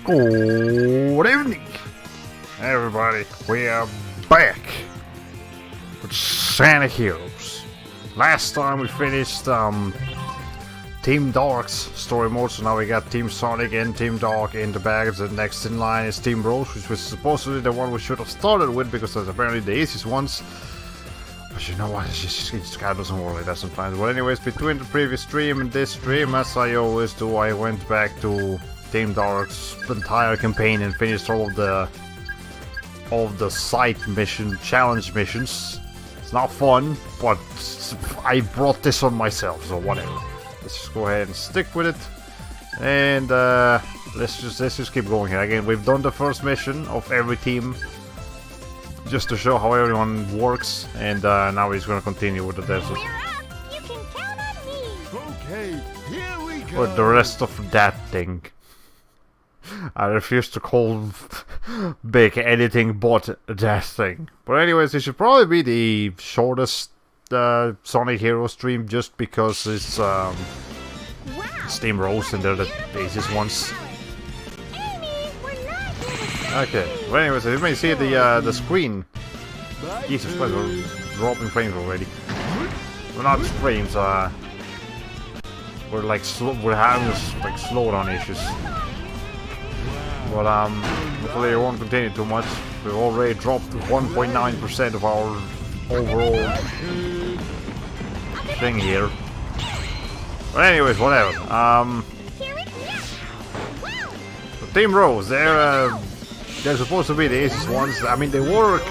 Good evening, everybody. We are back with Sonic Heroes. Last time we finished Team Dark's story mode, so now we got Team Sonic and Team Dark in the bag. The next in line is Team Rose, which was supposedly the one we should have started with because that's apparently the easiest ones. But you know what, it just kind of doesn't work like that sometimes. But anyways, between the previous stream and this stream, as I always do, I went back to Team Dark's entire campaign and finished all of the side mission, challenge missions. It's not fun, but I brought this on myself, so whatever. Let's just go ahead and stick with it, and let's just keep going here. Again, we've done the first mission of every team, just to show how everyone works, and now we're gonna continue with the desert. You can count on me. Okay, here we go. With the rest of that thing. I refuse to call Big anything but that thing. But anyways, it should probably be the shortest Sonic Hero stream, just because it's Team Rose and they're the easiest ones. Okay, well anyways, as you may see the screen. Jesus Christ, we're dropping frames already. We're not frames, we're like we're having like slowdown issues. But hopefully it won't continue too much. We've already dropped 1.9% of our overall thing here. But anyways, whatever. So Team Rose, they're supposed to be the easiest ones. I mean, they work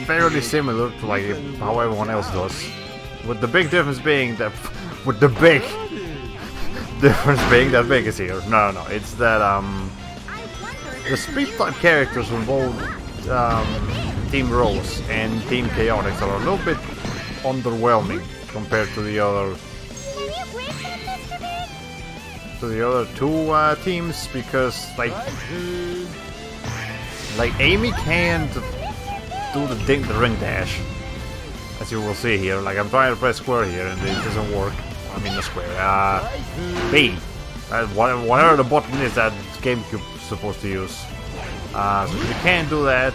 fairly similar to like how everyone else does. With the big difference being that, with the big difference being that Big is here. No, it's that the speed type characters from both Team Rose and Team Chaotix are a little bit underwhelming compared to the other two teams, because like Amy can't do the ring dash, as you will see here. Like I'm trying to press square here and it doesn't work. I mean the square. B. Whatever the button is that GameCube is supposed to use. So you can't do that.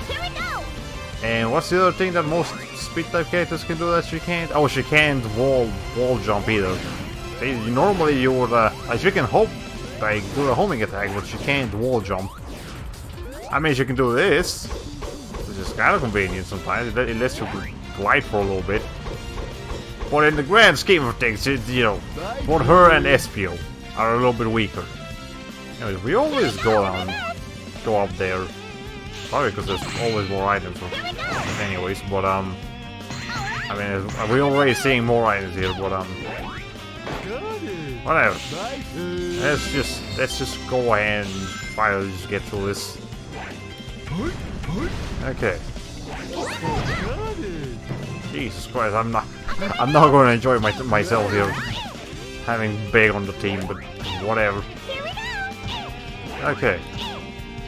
And what's the other thing that most speed type characters can do that she can't? Oh, she can't wall jump either. Normally you would, like she can hope, like do a homing attack, but she can't wall jump. I mean, she can do this, which is kind of convenient sometimes. It lets you glide for a little bit. But in the grand scheme of things, you know, both her and Espio are a little bit weaker. Anyways, we always go up there. Probably because there's always more items. Anyways, but I mean, we're already seeing more items here, but whatever. Let's just go ahead and finally just get through this. Okay. Jesus Christ, I'm not going to enjoy myself here, having Big on the team, but whatever. Okay.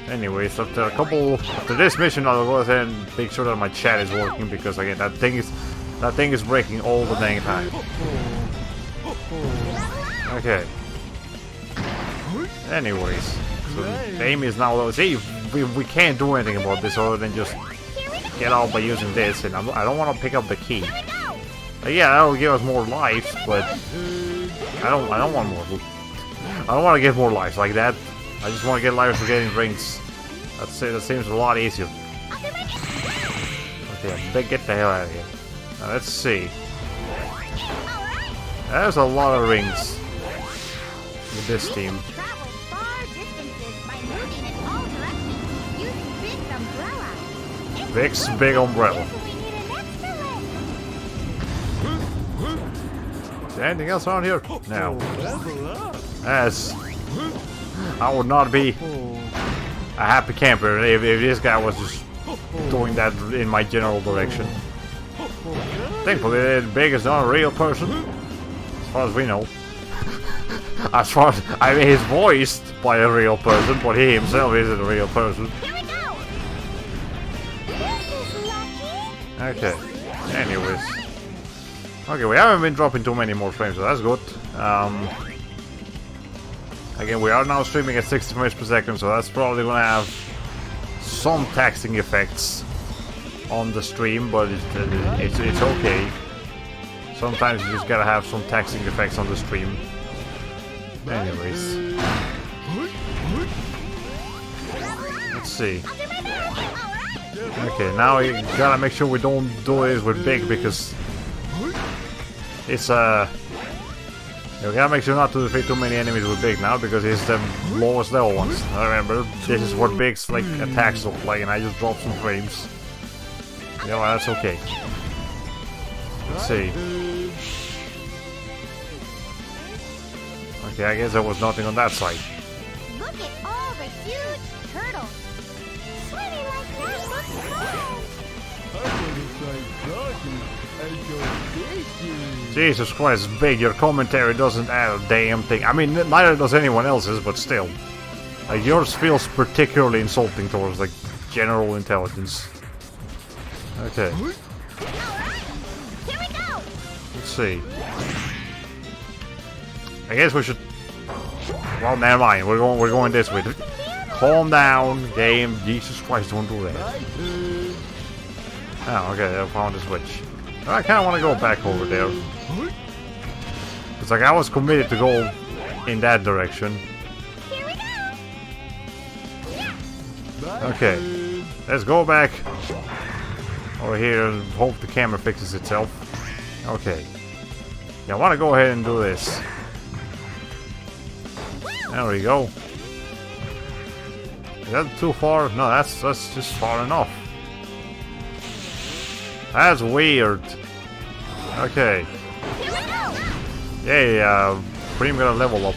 Anyways, after this mission, I'll go ahead and make sure that my chat is working, because again, that thing is breaking all the dang time. Okay. Anyways, so the aim is now. See, we can't do anything about this other than just get out by using this, and I don't want to pick up the key. Yeah, that'll give us more lives, but I don't want more. I don't want to get more lives like that. I just want to get lives for getting rings. That seems a lot easier. Okay, get the hell out of here. Now, let's see. There's a lot of rings with this team. Big's big umbrella. Is there anything else around here? No. As I would not be a happy camper if this guy was just doing that in my general direction. Thankfully, Big is not a real person, as far as we know. As far as I mean, he's voiced by a real person, but he himself isn't a real person. Okay. Anyways. Okay, we haven't been dropping too many more frames, so that's good. Again, we are now streaming at 60 frames per second, so that's probably gonna have some taxing effects on the stream, but it's okay. Sometimes you just gotta have some taxing effects on the stream. Anyways. Let's see. Okay, now you gotta make sure we don't do this with Big, because it's you gotta make sure not to defeat too many enemies with Big now, because he's the lowest level ones. I remember, this is what Big's like attacks look like, and I just dropped some frames. Yeah, well, that's okay. Let's see. Okay, I guess there was nothing on that side. Look at all the huge turtles. Swimming like that looks fun. Jesus Christ, Big, your commentary doesn't add a damn thing. I mean, neither does anyone else's, but still. Like, yours feels particularly insulting towards, like, general intelligence. Okay. Alright, here we go. Let's see. I guess we should... Well, never mind. We're going this way. Calm down, game. Jesus Christ, don't do that. Oh, okay, I found a switch. I kind of want to go back over there. It's like I was committed to go in that direction. Here we go. Okay, let's go back over here and hope the camera fixes itself. Okay. Yeah, I want to go ahead and do this. There we go. Is that too far? No, that's just far enough. That's weird. Okay. Yay, Cream got a level up.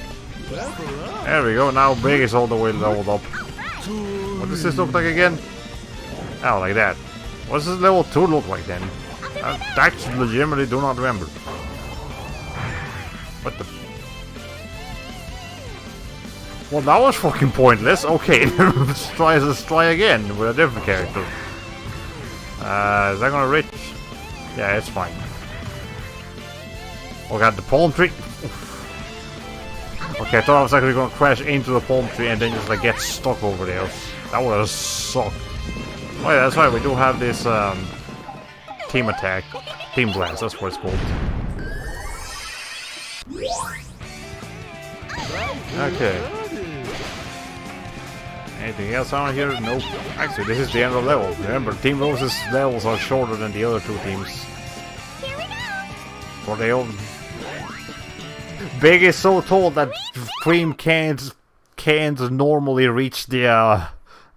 There we go, now Big is all the way leveled up. What does this look like again? Oh, like that. What does this level 2 look like then? I actually legitimately do not remember. What the... Well, that was fucking pointless. Okay, let's try again with a different character. Is that gonna reach? Yeah, it's fine. Oh god, the palm tree. Okay, I thought I was actually gonna crash into the palm tree and then just like get stuck over there. That would have sucked. Oh yeah, that's right, we do have this team attack. Team blast, that's what it's called. Okay. Anything else on here? Nope. Actually, this is the end of the level. Remember, Team Rose's levels are shorter than the other two teams. Here we go. For they all... Big is so tall that Cream can't normally reach the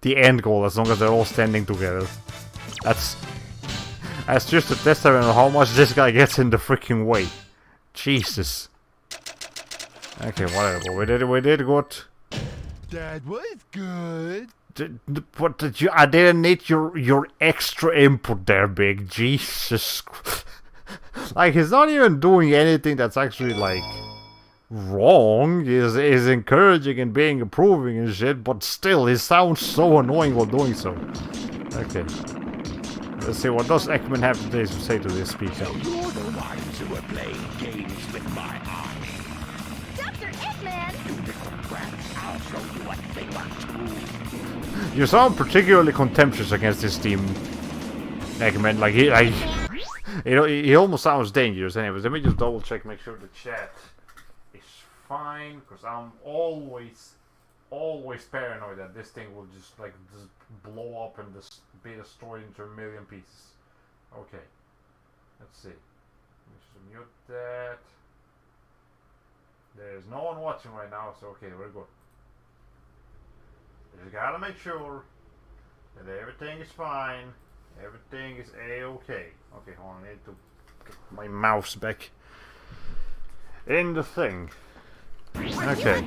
end goal as long as they're all standing together. That's just a testament of how much this guy gets in the freaking way. Jesus. Okay, whatever. We did good. That was good. What did you? I didn't need your extra input there, Big. Jesus. Like, he's not even doing anything that's actually like wrong. He's encouraging and being approving and shit, but still, he sounds so annoying while doing so. Okay. Let's see, what does Ekman have to say to this speaker? You're the ones who are playing games with my army. Dr. Eggman. You little brats, I'll show you what they want to. You sound particularly contemptuous against this team, Eggman. Like, he almost sounds dangerous. Anyways, let me just double check, make sure the chat is fine, because I'm always paranoid that this thing will just blow up and just be destroyed into a million pieces. Okay, let's see. Let me just mute that. There's no one watching right now, so okay, we're good. You just gotta make sure that everything is fine. Everything is a-okay. Okay, hold on, I need to get my mouse back in the thing. Okay.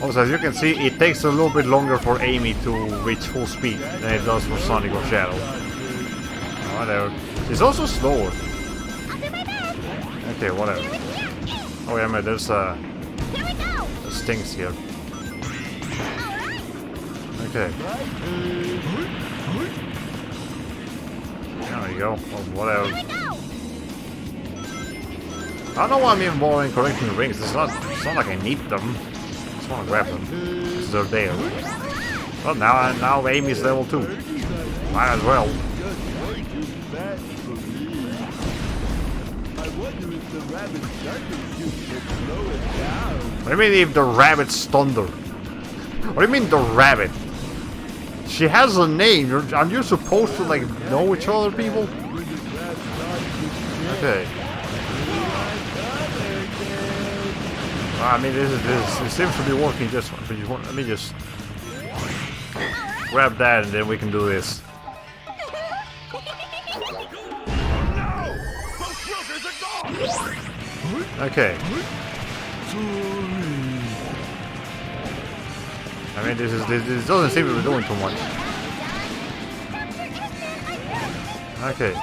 Also, as you can see, it takes a little bit longer for Amy to reach full speed than it does for Sonic or Shadow. Whatever. It's also slower. Okay, whatever. Oh yeah, man, there's stings here. Okay. There we go. Oh, whatever. I don't know why I'm even bothering collecting rings. It's not like I need them. just want to grab them. Because they're there. Well, now Amy's level 2. Might as well. What do you mean if the rabbit's thunder? What do you mean the rabbit? She has a name. Aren't you supposed to like know each other, people? Okay. I mean, this seems to be working just fine. But let me just grab that, and then we can do this. Okay. I mean, this doesn't seem to be doing too much. Okay.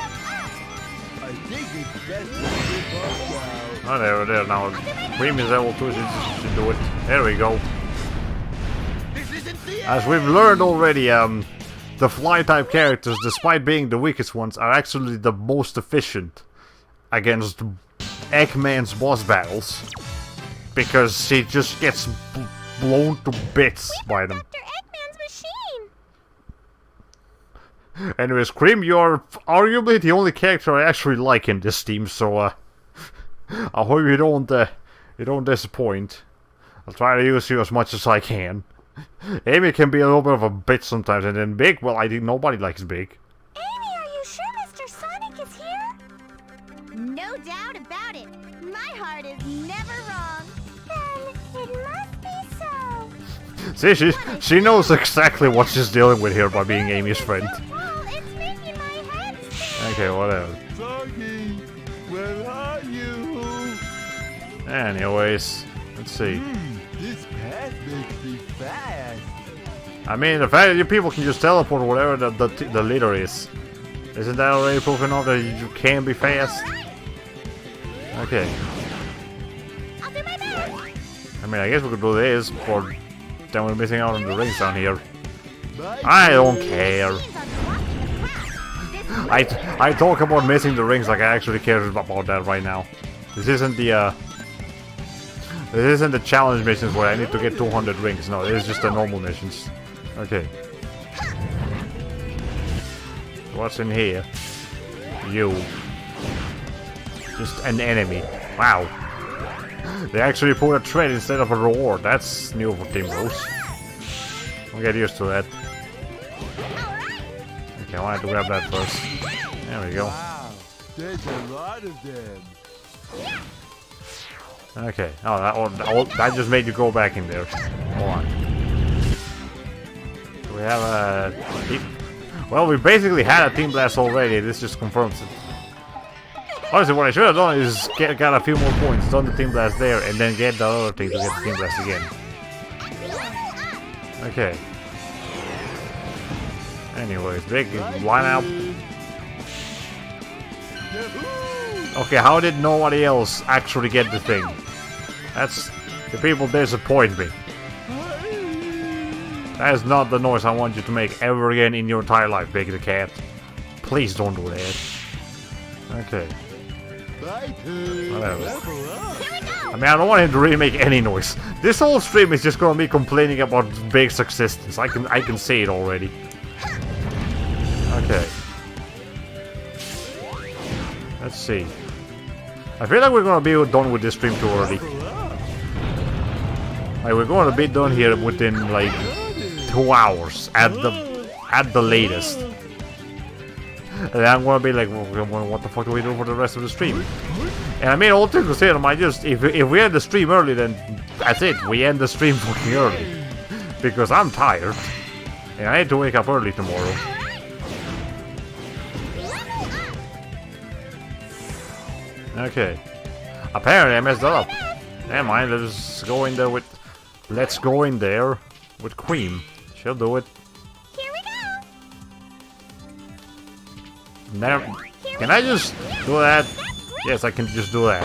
Oh, there now. Cream is level 2, should do it. There we go. As we've learned already, the fly-type characters, despite being the weakest ones, are actually the most efficient against Eggman's boss battles. Because he just gets blown to bits by them. Dr. Eggman's machine. Anyways, Cream, you're arguably the only character I actually like in this team, so I hope you don't disappoint. I'll try to use you as much as I can. Amy can be a little bit of a bitch sometimes, and then Big, well, I think nobody likes Big. Amy, are you sure Mr. Sonic is here? No doubt about it. My heart is never wrong. Then it must be so. See, she knows exactly what she's dealing with here by being Amy's friend. It's making my head spin. Okay, whatever. Soggy, where are you? Anyways, let's see. This path makes me fast. I mean, the fact that you people can just teleport whatever the leader is. Isn't that already proof enough that you can be fast? Okay. I'll do my best. I mean, I guess we could do this, but then we're missing out on the rings down here. I don't care. I talk about missing the rings like I actually care about that right now. This isn't the challenge missions where I need to get 200 rings. No, this is just the normal missions. Okay. What's in here? You. Just an enemy. Wow. They actually put a threat instead of a reward. That's new for Team Rose. I'll get used to that. Okay, I wanted to grab that first. There we go. Wow, there's a lot of them. Okay. Oh, that just made you go back in there. Hold on. We have a... Well, we basically had a Team Blast already. This just confirms it. Honestly, what I should have done is got a few more points, done the Team Blast there, and then get the other thing to get the Team Blast again. Okay. Anyways, big line up. Okay, how did nobody else actually get the thing? That's... The people disappoint me. That is not the noise I want you to make ever again in your entire life, Big the Cat. Please don't do that. Okay. Whatever. I mean, I don't want him to really make any noise. This whole stream is just gonna be complaining about Big's existence. I can see it already. Okay. Let's see. I feel like we're gonna be done with this stream too early. Like, we're gonna be done here within like 2 hours at the latest. And then I'm gonna be like, well, what the fuck do we do for the rest of the stream? And I mean, all things considered, I just if we end the stream early, then that's it. We end the stream fucking early because I'm tired and I need to wake up early tomorrow. Okay. Apparently I messed that up. Never mind, let's go in there with Cream. She'll do it. Here we go. Never. Can I just do that? Yes, I can just do that.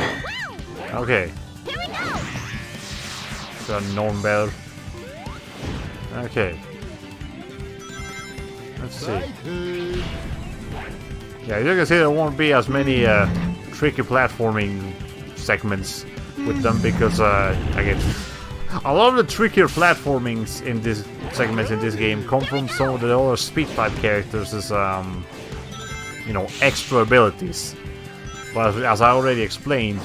Okay. Here we go. Should have known better. Okay. Let's see. Yeah, as you can see, there won't be as many tricky platforming segments with them because again, A lot of the trickier platformings in this segments in this game come from some of the other speed type characters as you know, extra abilities. But as I already explained,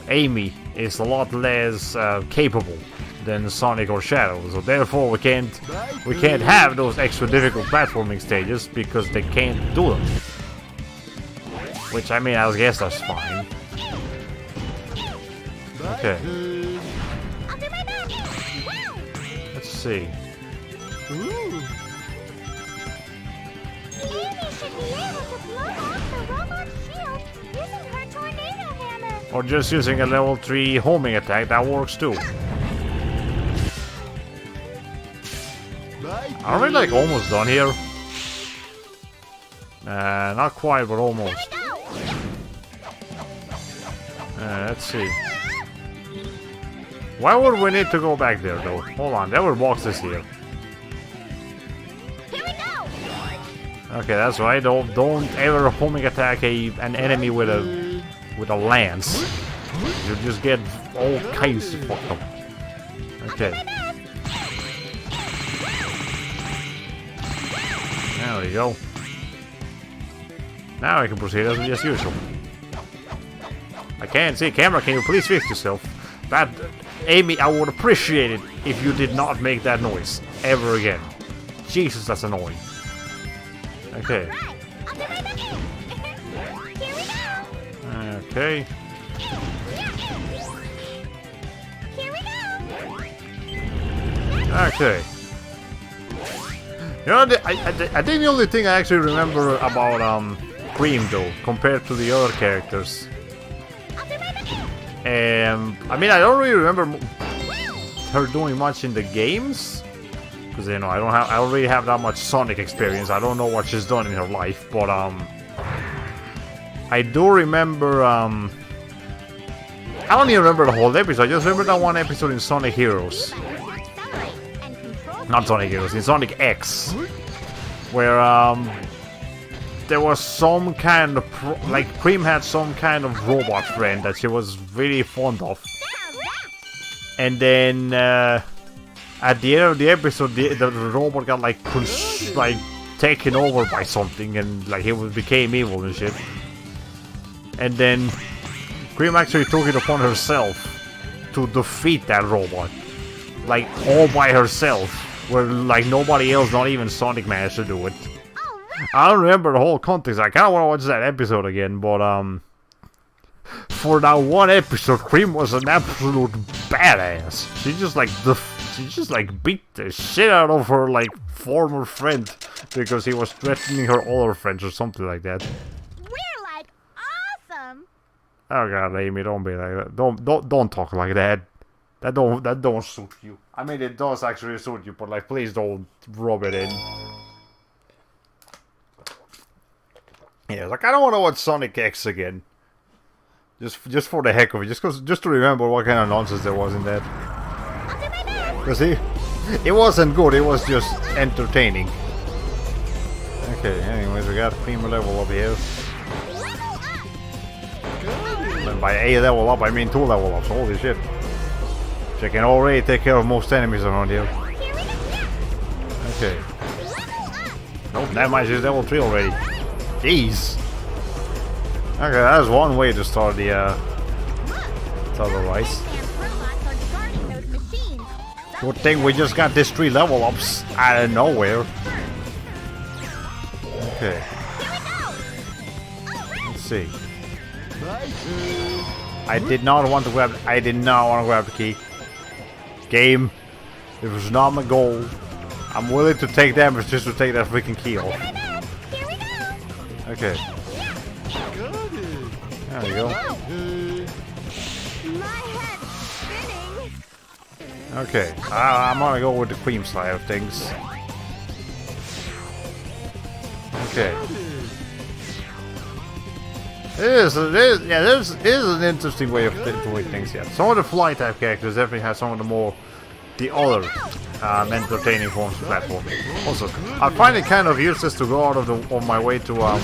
Amy is a lot less capable than Sonic or Shadow, so therefore we can't have those extra difficult platforming stages because they can't do them. Which, I mean, I guess that's fine. Okay. Let's see. Amy should be able to blow off the robot's shield using her tornado hammer. Or just using a level 3 homing attack, that works too. Are we like almost done here? Not quite, but almost. Let's see. Why would we need to go back there though? Hold on, there were boxes here. Here we go. Okay, that's right. Don't ever homing attack an enemy with a lance. You just get all kinds of fucked up. Okay. There we go. Now I can proceed as usual. I can't see. Camera, can you please fix yourself? That, Amy, I would appreciate it if you did not make that noise ever again. Jesus, that's annoying. Okay. Okay. Okay. You know, I think the only thing I actually remember about Cream though, compared to the other characters. I mean, I don't really remember her doing much in the games, because you know I don't really have that much Sonic experience. I don't know what she's done in her life, but I do remember. I don't even remember the whole episode. I just remember that one episode in Sonic Heroes. Not Sonic Heroes, in Sonic X, where there was some kind of like Cream had some kind of robot friend that she was really fond of, and then at the end of the episode, the robot got like taken over by something, and like he became evil and shit. And then Cream actually took it upon herself to defeat that robot, like all by herself, where like nobody else, not even Sonic, managed to do it. I don't remember the whole context. I kind of want to watch that episode again, but for that one episode, Cream was an absolute badass. She just like beat the shit out of her like former friend because he was threatening her other friends or something like that. We're like awesome. Oh god, Amy, don't be like that. Don't talk like that. That don't suit you. I mean, it does actually suit you, but like, please don't rub it in. Yeah, like I don't want to watch Sonic X again. Just for the heck of it, just to remember what kind of nonsense there was in that. Cause it wasn't good. It was just entertaining. Okay. Anyways, we got female level up here. And by a level up, I mean 2 level ups. Holy shit! She can already take care of most enemies around here. Okay. Nope, that might just level 3 already. Jeez. Okay, that's one way to start the race. Good thing we just got these 3 level ups out of nowhere. Okay. Let's see. I did not want to grab the key. Game. It was not my goal. I'm willing to take damage just to take that freaking key off. Okay. There we go. Okay. I'm gonna go with the Cream side of things. Okay. It is an interesting way of doing things here. Some of the fly type characters definitely have some of the other entertaining forms of platforming. Also, I find it kind of useless to go out of my way to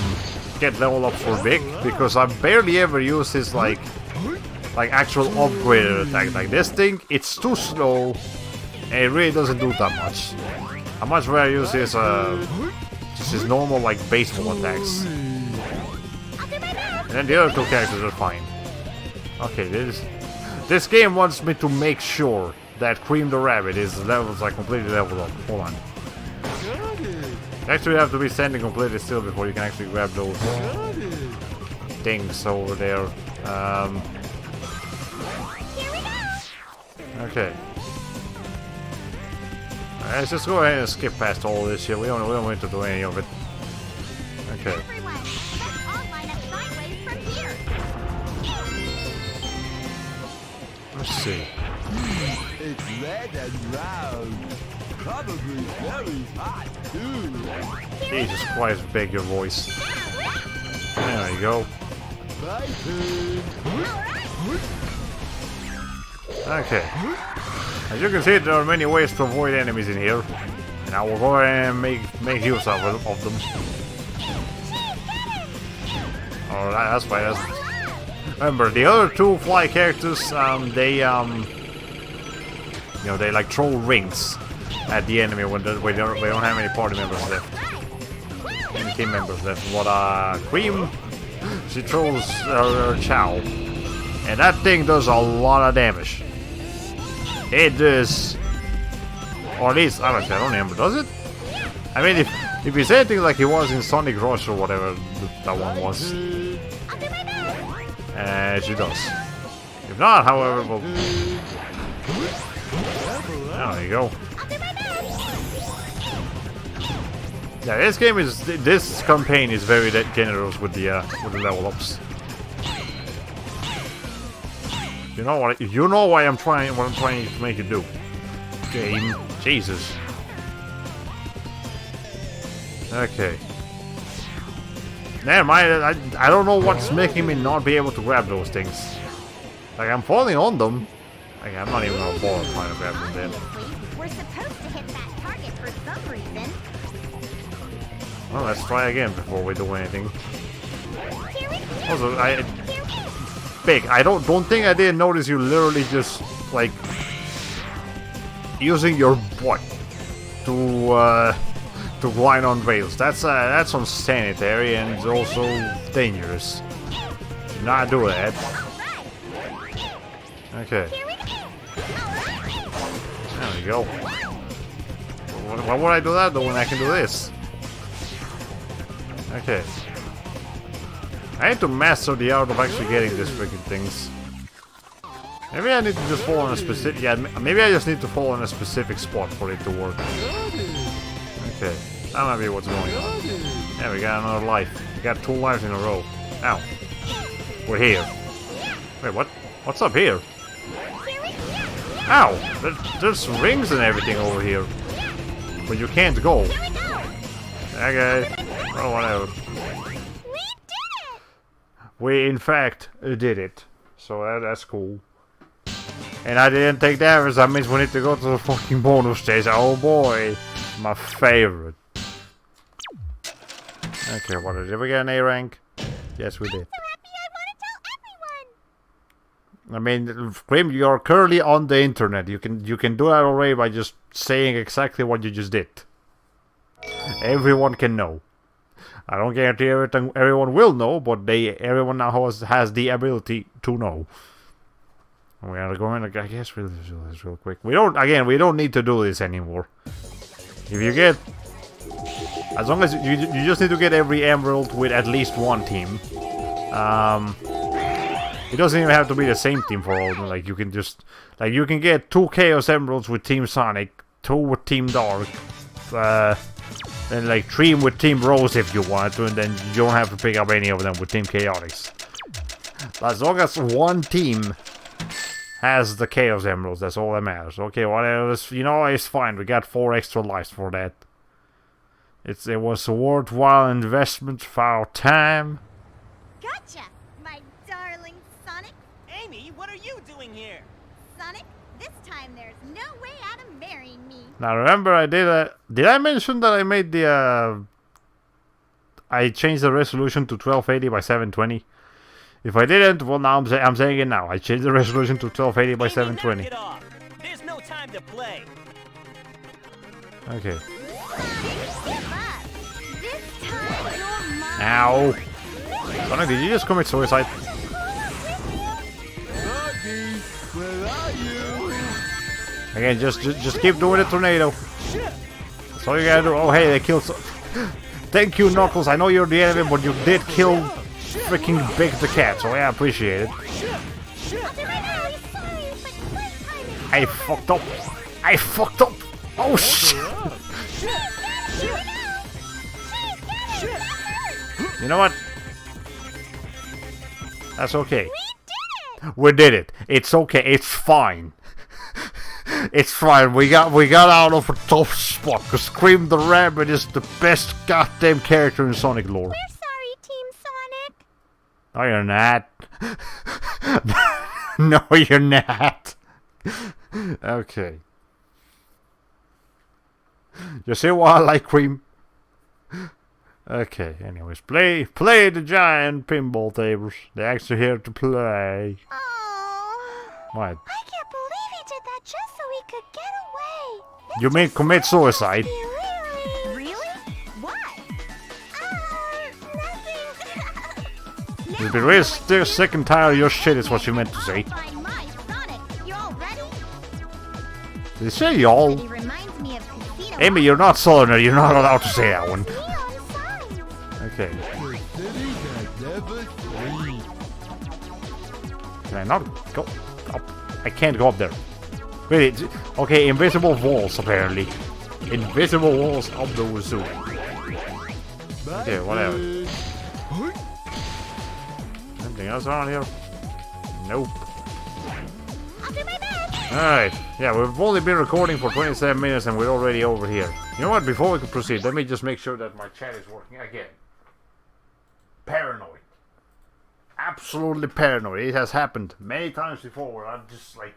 get level ups for Vic, because I barely ever use his like like actual upgraded attack. Like this thing, it's too slow, and it really doesn't do that much. I much rather use his just his normal like baseball attacks. And then the other two characters are fine. Okay, this game wants me to make sure that Cream the Rabbit is levels like completely leveled up. Hold on. Actually, you have to be standing completely still before you can actually grab those things over there. Okay. Let's just go ahead and skip past all this shit. We don't need to do any of it. Okay. Everyone, let's all line up sideways from here. Let's see. It's red and round. Probably very hot, too. Jesus Christ, beg your voice. There you go. My turn. Okay. As you can see, there are many ways to avoid enemies in here. And I will go ahead and make use of them. Alright, that's fine. Remember, the other two fly characters, they you know, they like throw rings at the enemy when they don't have any party members left. Any team members left. What Cream, she throws her Chow. And that thing does a lot of damage. It does. Or at least, I don't remember, does it? I mean, if you say things like it was in Sonic Rush or whatever that one was. She does. If not, however, well... There you go. Yeah, this campaign is very generous with the level ups. You know what I'm trying to make you do. Game, Jesus. Okay. Never mind. I don't know what's making me not be able to grab those things. Like I'm falling on them. Like I'm not even gonna bother trying to grab them then. We're supposed to hit that target for some reason. Well, let's try again before we do anything. Also, Big, I don't think I didn't notice you literally just like using your butt to grind on rails. That's unsanitary and also dangerous. Do not do that. Okay. There we go. Why would I do that though when I can do this? Okay. I need to master the art of actually getting these freaking things. Maybe I need to just fall on a specific... Yeah, maybe I just need to fall on a specific spot for it to work. Okay, that might be what's going on. Yeah, we got another life. We got 2 lives in a row. Ow. We're here. Wait, what? What's up here? Ow! There's rings and everything over here. But you can't go. Okay. Well, whatever. We, in fact, did it. So that's cool. And I didn't take damage. That means we need to go to the fucking bonus stage. Oh boy. My favorite. Okay, what did we get an A rank? Yes, we did. I mean, Grim, you're currently on the internet. You can do that already by just saying exactly what you just did. Everyone can know. I don't guarantee everyone will know, but everyone now has the ability to know. We are going to, I guess we'll do this real quick. We don't need to do this anymore. If you get, as long as you just need to get every emerald with at least one team. It doesn't even have to be the same team for all of them. Like you can just, like you can get 2 Chaos Emeralds with Team Sonic, 2 with Team Dark, and like 3 with Team Rose if you want to, and then you don't have to pick up any of them with Team Chaotix. As long as one team has the Chaos Emeralds, that's all that matters. Okay, whatever, it's fine. We got 4 extra lives for that. It was a worthwhile investment for our time. Gotcha, my darling Sonic. Amy, what are you doing here? Sonic, this time there's no way out of marrying me. Now remember, did I mention that I made the I changed the resolution to 1280 by 720? If I didn't, well, now I'm saying it now. I changed the resolution to 1280 by Amy, 720. knock it off. There's no time to play. Okay. Give up. This time you're mine. Ow. Sonic, did you just commit suicide? Buggy, where are you? Again, just keep doing the tornado. That's all you gotta do. Oh, hey, they killed. Thank you, Knuckles. I know you're the enemy, but you did kill freaking Big the cat, so yeah, I appreciate it. I fucked up. I fucked up. Oh shit. You know what? That's okay. We did it. It's okay. It's fine. It's fine. We got out of a tough spot. Cause Scream the Rabbit is the best goddamn character in Sonic lore. We're sorry, Team Sonic. No, you're not. No, you're not. Okay. You see why I like Cream? Okay, anyways, play the giant pinball tables. They're actually here to play. Oh. What? I can't believe he did that just so he could get away. You mean commit suicide? Really? What? Nothing. You'll be real still sick and tired of your shit is what you meant to say. Find my Sonic. You all ready? Did you say y'all? He reminds me of Casino. Amy, you're not Southerner, you're not allowed to say that one. Okay. The city that never sleeps. Can I not go up? I can't go up there. Wait, okay, invisible walls apparently. Invisible walls up the wazoo. Okay, whatever. Anything else around here? Nope. I'll do my best. Alright, yeah, we've only been recording for 27 minutes and we're already over here. You know what, before we can proceed, let me just make sure that my chat is working again. Paranoid. Absolutely paranoid. It has happened many times before where I'm just like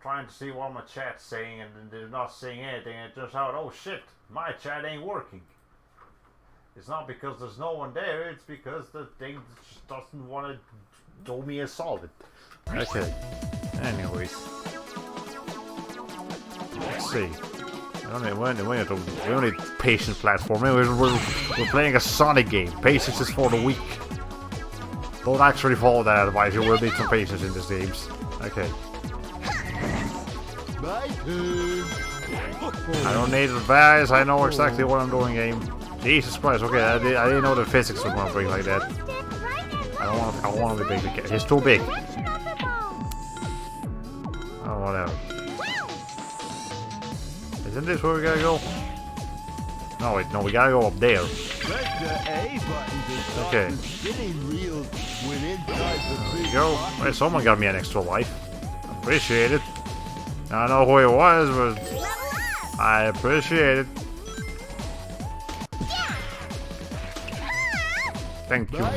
trying to see what my chat's saying and then they're not saying anything and it turns out, oh shit, my chat ain't working. It's not because there's no one there, it's because the thing just doesn't want to do me a solid. Okay. Anyways. Let's see. We don't need patience platforming. We're playing a Sonic game. Patience is for the weak. Don't actually follow that advice. You will need some patience in these games. Okay. My turn. I don't need advice. I know exactly what I'm doing, game. Jesus Christ. Okay, I didn't know the physics were gonna break like that. I don't want to be big. He's too big. Oh, whatever. Isn't this where we gotta go? No, wait, no, we gotta go up there. Press the A button to start Okay. the spinning wheels when inside the There big you go. box. Wait, someone got me an extra life. Appreciate it. I don't know who it was, but I appreciate it. Thank you. Oh,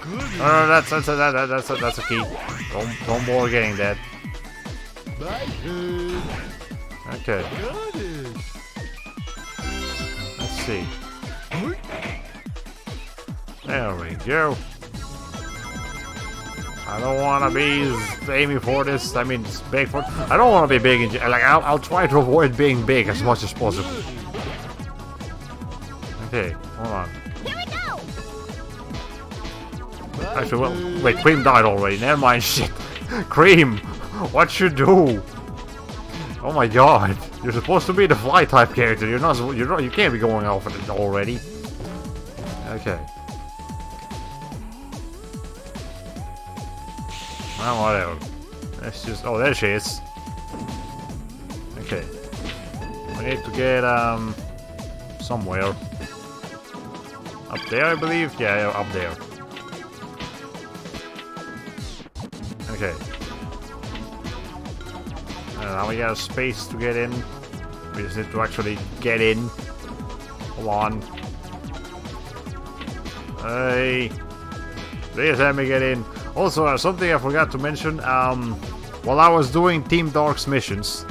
goodness. That's a key. Don't bother getting that. My turn. Okay, Goodness. let's see. There we go. I don't want to be aiming for this. I mean, it's big for. I don't want to be big. Like I'll try to avoid being big as much as possible. Okay, hold on. Here we go. My Actually, well, turn. wait, Cream died already. Never mind. Shit, Cream, what you do? Oh my God, you're supposed to be the fly type character. You're not. You can't be going off of it already. Okay. Well, whatever. Let's just. Oh, there she is. Okay. We need to get somewhere. Up there, I believe. Yeah, up there. Okay. Now we got a space to get in. We just need to actually get in. Come on. Hey. Please let me get in. Also, something I forgot to mention. While I was doing Team Dark's missions,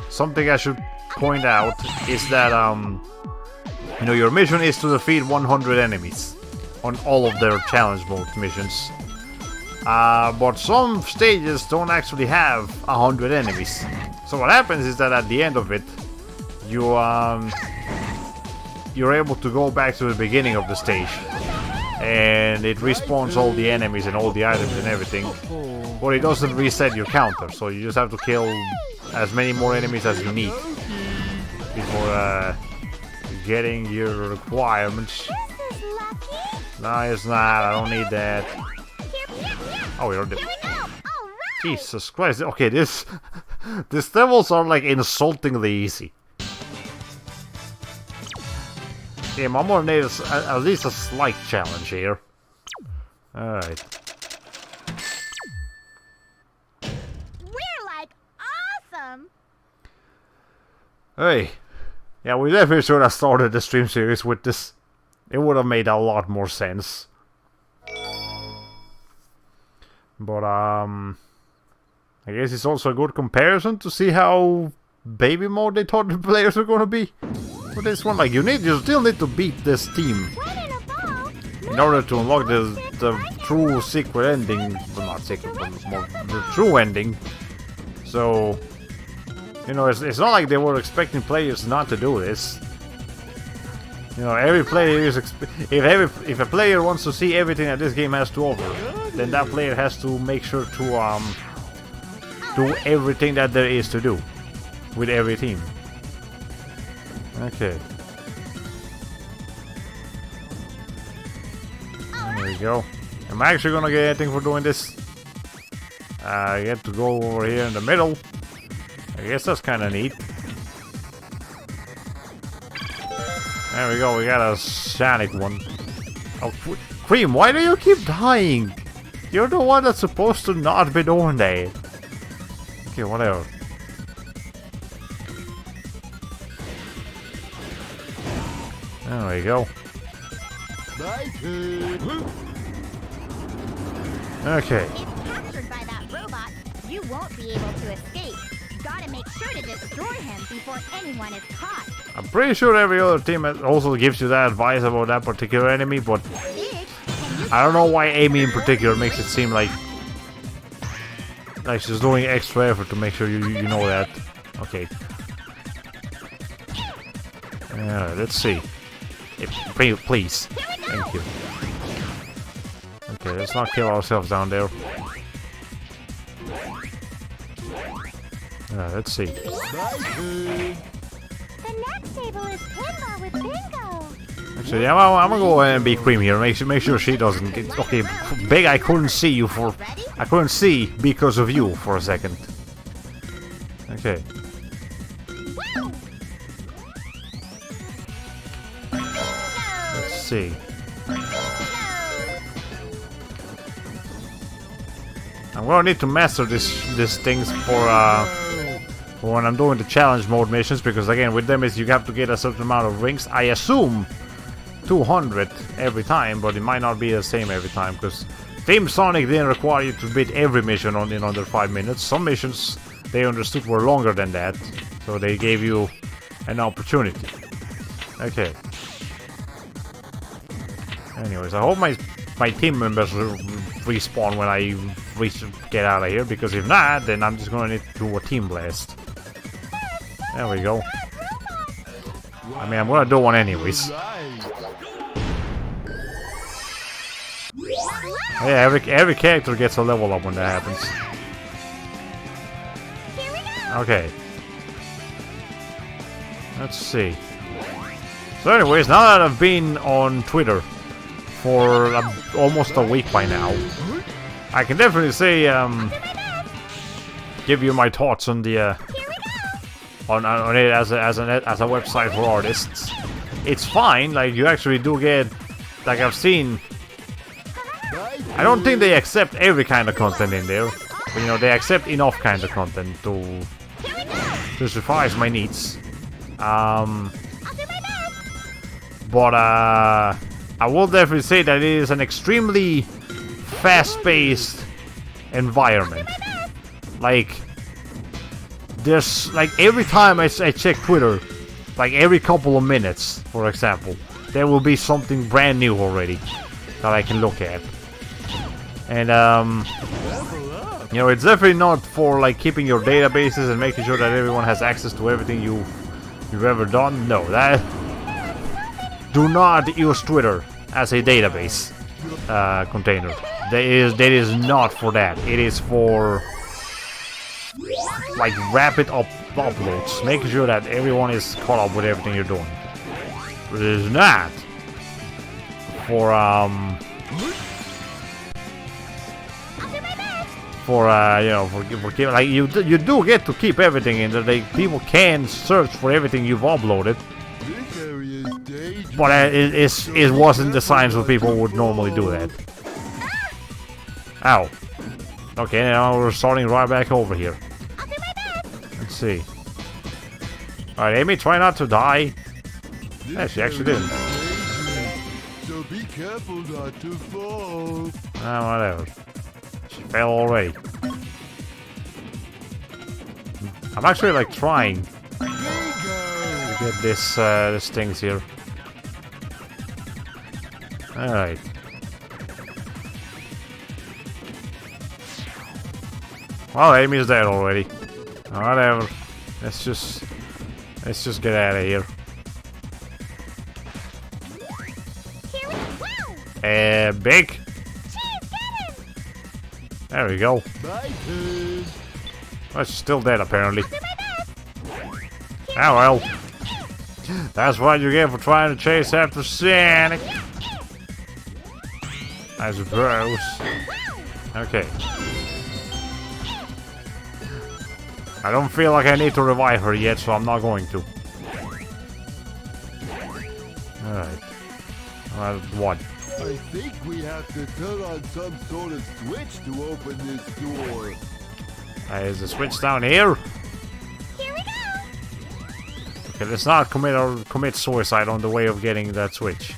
something I should point out is that, you know, your mission is to defeat 100 enemies. on all of their challenge mode missions. But some stages don't actually have 100 enemies. So what happens is that at the end of it, you're able to go back to the beginning of the stage, and it respawns all the enemies and all the items and everything. But it doesn't reset your counter, so you just have to kill as many more enemies as you need before getting your requirements. This is lucky. No, it's not. I don't need that. Oh, we already. Here we go. All right. Jesus Christ. Okay, these levels are like insultingly easy. Yeah, I'm gonna need at least a slight challenge here. Alright. We're like awesome. Hey. Yeah, we definitely should have started the stream series with this. It would have made a lot more sense. But, I guess it's also a good comparison to see how baby mode they thought the players were gonna be. For this one, like, you still need to beat this team in order to unlock the true secret ending. Well, not secret, but more the true ending. So, you know, it's not like they were expecting players not to do this. You know, every player is if a player wants to see everything that this game has to offer, then that player has to make sure to do everything that there is to do with every team. Okay. There we go. Am I actually gonna get anything for doing this? I get to go over here in the middle. I guess that's kind of neat. There we go, we got a Sonic one. Oh, Cream, why do you keep dying? You're the one that's supposed to not be doing that. Okay, whatever. There we go. Okay. If captured by that robot, you won't be able to escape. Gotta make sure to destroy him before anyone is caught. I'm pretty sure every other team also gives you that advice about that particular enemy, but I don't know why Amy in particular makes it seem like she's doing extra effort to make sure you know that. Okay. Let's see. Please. Thank you. Okay, let's not kill ourselves down there. Let's see. The next table is pinball with bingo. Actually, I'm gonna go ahead and be Cream here. Make sure she doesn't get. Okay, Big, I couldn't see you for. I couldn't see because of you for a second. Okay. Let's see. I'm gonna need to master these things for when I'm doing the challenge mode missions, because again with them is you have to get a certain amount of rings. I assume 200 every time, but it might not be the same every time, because Team Sonic didn't require you to beat every mission in under 5 minutes. Some missions they understood were longer than that, so they gave you an opportunity. Okay. Anyways, I hope my team members will respawn when I get out of here, because if not, then I'm just gonna need to do a team blast. There we go. I mean, I'm gonna do one anyways. Yeah, every character gets a level up when that happens. Okay. Let's see. So anyways, now that I've been on Twitter for almost a week by now, I can definitely say, give you my thoughts on the on it as a website for artists. It's fine. Like, you actually do get, like I've seen. I don't think they accept every kind of content in there, but you know, they accept enough kind of content to suffice my needs. But I will definitely say that it is an extremely fast-paced environment. Like, there's, like, every time I check Twitter, like every couple of minutes, for example, there will be something brand new already. that I can look at. And you know, it's definitely not for like keeping your databases and making sure that everyone has access to everything you've ever done. No, that do not use Twitter as a database container. That is not for that. It is for like rapid uploads, making sure that everyone is caught up with everything you're doing. But it is not for you know, for like you do get to keep everything in there. Like, people can search for everything you've uploaded, but it wasn't designed so people would normally do that. Ow. Okay, now we're starting right back over here. Let's see. Alright, Amy, try not to die. Yeah, she actually didn't. So be careful not to fall. Ah, whatever. She fell already. I'm actually like trying to get this things here. Alright. Well, Amy's dead already. Whatever. Let's just get out of here. Big. There we go. Well, she's still dead apparently. Oh well. That's what you get for trying to chase after Sonic. I suppose. Okay. I don't feel like I need to revive her yet, so I'm not going to. Alright. What? I think we have to turn on some sort of switch to open this door. Is the switch down here? Here we go. Okay, let's not commit suicide on the way of getting that switch.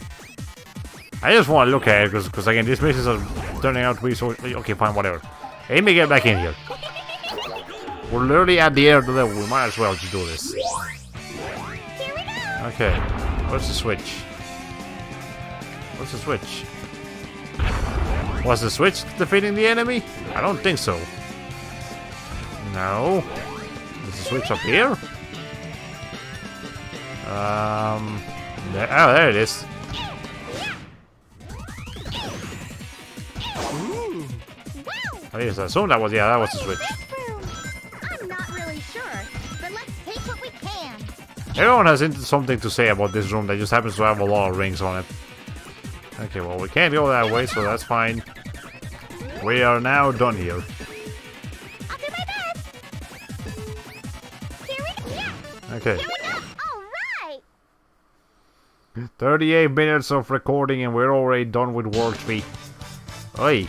I just want to look at it because again, these missions are turning out to be so. Okay, fine, whatever. Amy, get back in here. We're literally at the end of the level. We might as well just do this. Okay, where's the switch? What's the switch? Was the switch defeating the enemy? I don't think so. No. Is the switch up here? There it is. I assume that was the switch. I'm not really sure, but let's take what we can. Everyone has something to say about this room that just happens to have a lot of rings on it. Okay, well, we can't go that way, so that's fine. We are now done here. I'll do my best. Here we go. Okay. Here we go. All right. 38 minutes of recording and we're already done with World 3. Oi.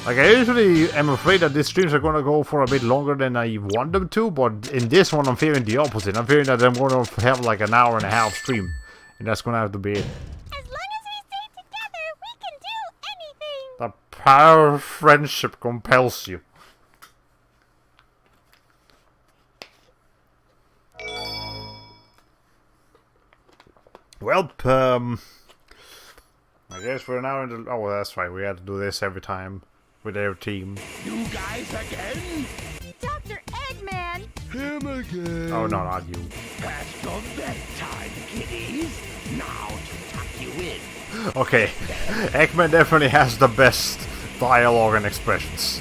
Like, I usually am afraid that these streams are gonna go for a bit longer than I want them to, but in this one I'm fearing the opposite. I'm fearing that I'm gonna have like an hour and a half stream. And that's gonna have to be it. As long as we stay together, we can do anything. The power of friendship compels you. Well, I guess we're now in the... Oh, well, that's right. We had to do this every time with our team. You guys again? Dr. Eggman. Him again. Oh, no, not you. Past your bedtime, kiddies. Now to tuck you in. Okay, Eggman definitely has the best dialogue and expressions.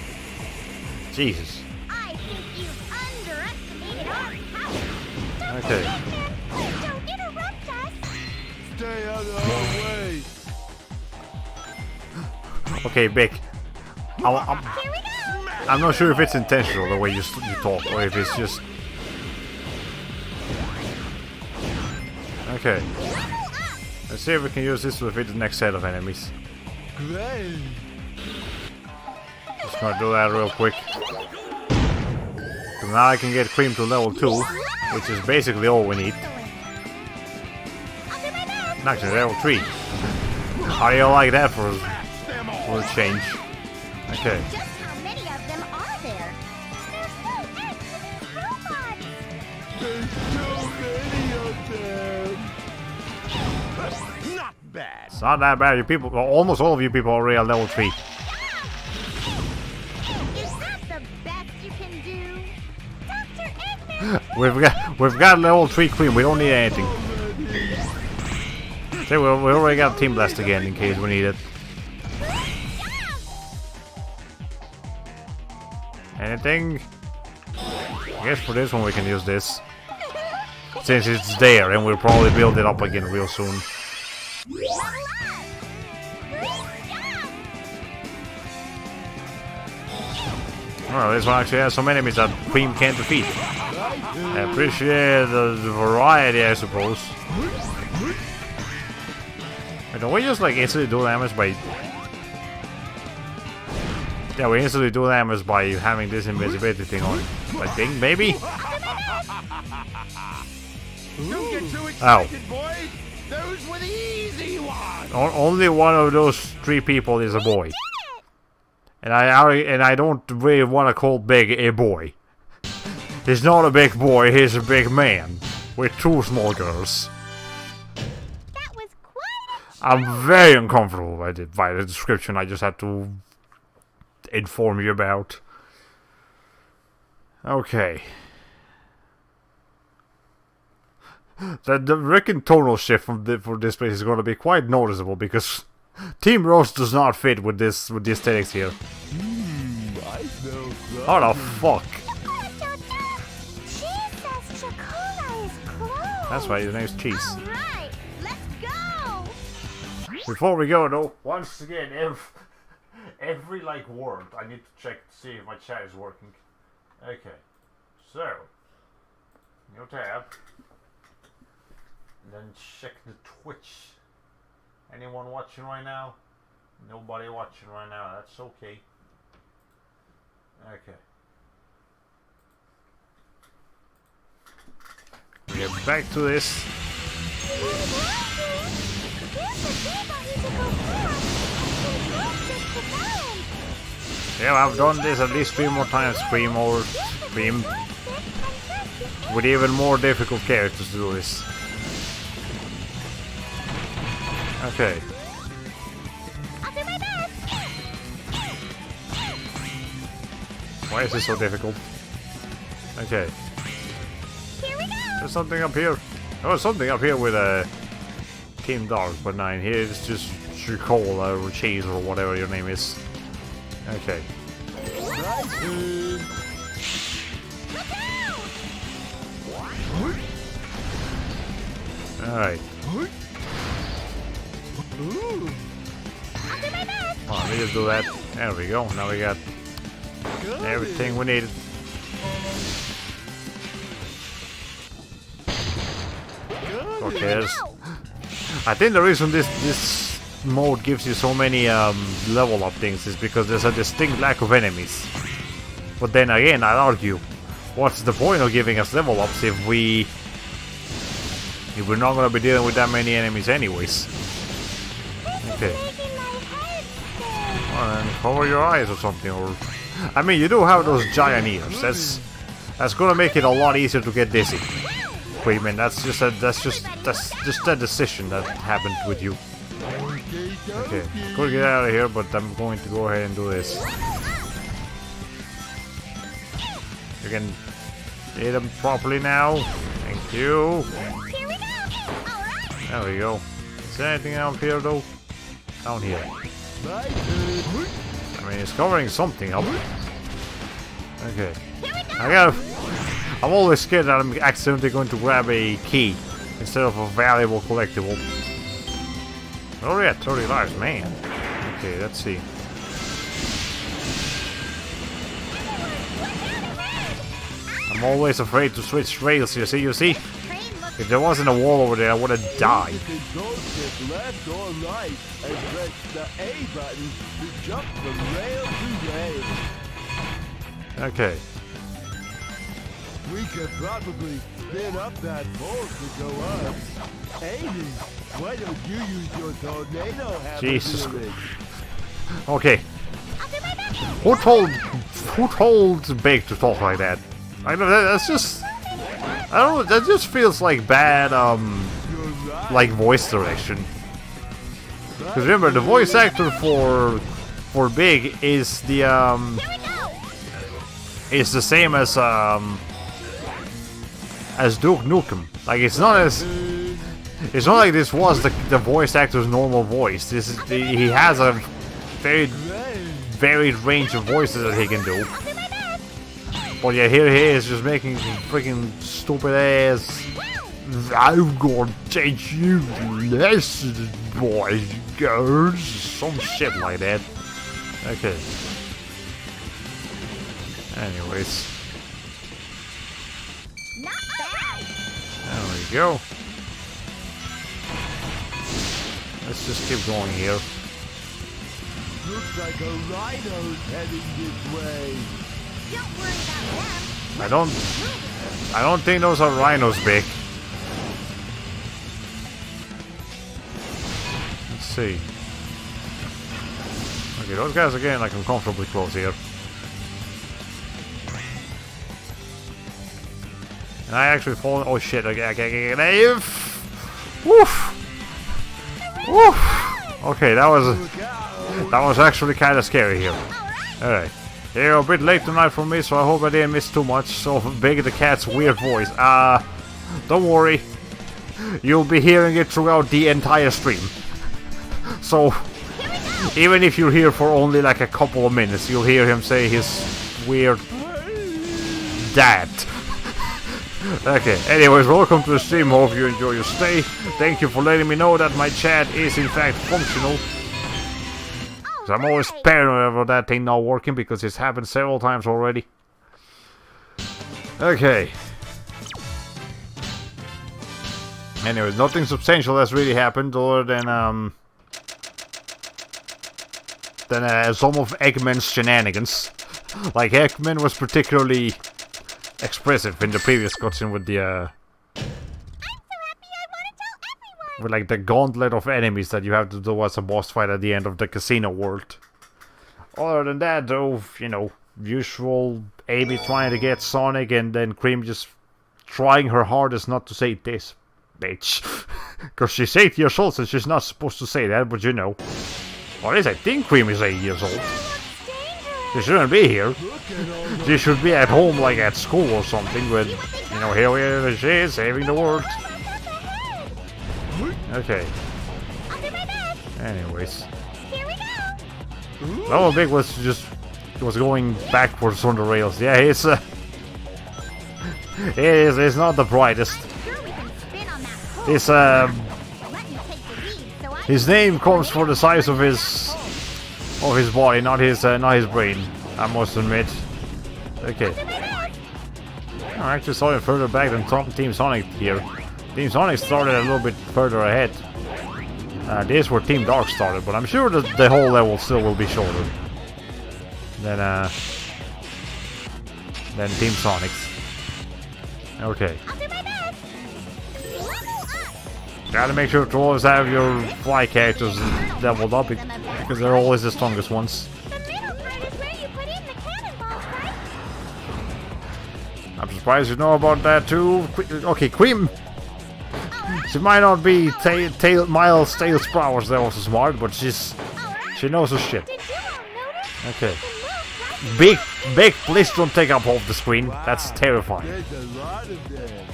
Jesus. I think you've underestimated our power. Okay. Eggman, don't interrupt us. Stay out of our way. Okay, Big. Here we go. I'm not sure if it's intentional the way you talk, or if it's just... Okay. Let's see if we can use this to defeat the next set of enemies. Great. Just gonna do that real quick. So now I can get Cream to level 2, which is basically all we need. Actually, level 3. How do you like that for a change? Okay. Just how many of them are there? There's no end to these robots. There's so many of them. Not bad. It's not that bad. You people, well, almost all of you people are already at level 3. Is that the best you can do? Dr. Eggman! We've got level 3 queen. We don't need anything. See, we already got Team Blast again in case we need it. Anything? I guess for this one we can use this. Since it's there, and we'll probably build it up again real soon. Well, this one actually has some enemies that Cream can't defeat. I appreciate the variety, I suppose. Wait, don't we just like instantly do damage by... Yeah, we instantly do damage by having this invisibility thing on. I think, maybe? Don't get too excited, boys. Those were the easy ones. Only one of those 3 people is a boy. And I don't really want to call Big a boy. He's not a big boy, he's a big man. With 2 small girls. That was quite a I'm very uncomfortable by the description I just had to inform you about. Okay. The reckon tonal shift for this place is going to be quite noticeable because Team Roast does not fit with the aesthetics here. I smell How the fuck? Cheese says Chocola is closed. That's why his name's Cheese. All right, let's go. Before we go though, once again, every like word I need to check to see if my chat is working. Okay, so new tab, and then check the Twitch. Anyone watching right now? Nobody watching right now. That's okay. Okay. We get back to this. Yeah, I've done this at least 3 more times, Scream or Scream. With even more difficult characters to do this. Okay. Why is this so difficult? Okay. There's something up here. Oh, something up here with a Team Dark, but not in here. It's just Chocola or Cheese or whatever your name is. Okay. Alright. Oh, let me just do that. There we go. Now we got everything we needed. Okay. I think the reason this mode gives you so many level up things is because there's a distinct lack of enemies. But then again, I'd argue, what's the point of giving us level ups if we're not gonna be dealing with that many enemies anyways? Okay. Well, then cover your eyes or something, or I mean, you do have those giant ears. That's gonna make it a lot easier to get dizzy. Wait, man, that's just a decision that happened with you. Okay, could get out of here, but I'm going to go ahead and do this. You can hit them properly now. Thank you. There we go. Is there anything out here though? Down here. I mean, it's covering something up. Okay. I'm always scared that I'm accidentally going to grab a key instead of a valuable collectible. Oh yeah, 30 lives, man. Okay, let's see. I'm always afraid to switch rails here. You see? If there wasn't a wall over there, I would have died. Left or right and press the A button to jump from rail to rail. Okay. We could probably spin up that pole to go up. Aiden, why don't you use your tornado hammer? Jesus. Okay. Who told Big to talk like that? I know that's just. I don't know. That just feels like bad like voice direction. Because remember, the voice actor for Big is the Here we go. is the same as Duke Nukem. Like it's not like this was the voice actor's normal voice. He has a very varied range of voices that he can do. But yeah, here he is just making freaking stupid ass. I'm gonna teach you lessons, boys and girls. Some shit like that. Okay. Anyways. Not bad. There we go. Let's just keep going here. Looks like a rhino's heading this way. Don't worry about them. I don't think those are rhinos, Big. Let's see. Okay, those guys are getting like uncomfortably close here. And I actually fall. Oh shit! Okay. Woof. Woof. Okay, that was actually kind of scary here. All right. You're a bit late tonight for me, so I hope I didn't miss too much. So Big the Cat's weird voice. Don't worry. You'll be hearing it throughout the entire stream. So, even if you're here for only like a couple of minutes, you'll hear him say his weird dad. Okay, anyways, welcome to the stream. Hope you enjoy your stay. Thank you for letting me know that my chat is in fact functional. So I'm always paranoid about that thing not working because it's happened several times already. Okay. Anyways, nothing substantial has really happened other than some of Eggman's shenanigans. Like Eggman was particularly expressive in the previous cutscene with the I'm so happy I want to tell everyone. with like the gauntlet of enemies that you have to do as a boss fight at the end of the casino world. Other than that though, you know, usual Amy trying to get Sonic and then Cream just trying her hardest not to say this, bitch. Because she's 8 years old and she's not supposed to say that, but you know. Or at least I think Cream is 8 years old. She shouldn't be here. She should be at home, like at school or something, with, you know, here she is, saving the world. Okay. Anyways. Here we go. Level Big was going backwards on the rails. Yeah, it's it's not the brightest. Sure we can spin on that pole. It's Let me take the lead so I his name comes for the size of his body, not his brain. I must admit. Okay. I actually saw it further back than Team Sonic here. Team Sonic started a little bit further ahead. This is where Team Dark started, but I'm sure that the whole level still will be shorter than Team Sonic's. Okay. I'll do my best. Gotta make sure to always have your fly characters leveled up because they're always the strongest ones. The middle part is where you put in the cannonballs, right? I'm surprised you know about that too. Okay, Cream. She might not be Miles Tails Powers that was smart, but she knows her shit. Did you all notice? Okay. The milk Big, please don't take up half the screen. That's terrifying. There's a lot of them.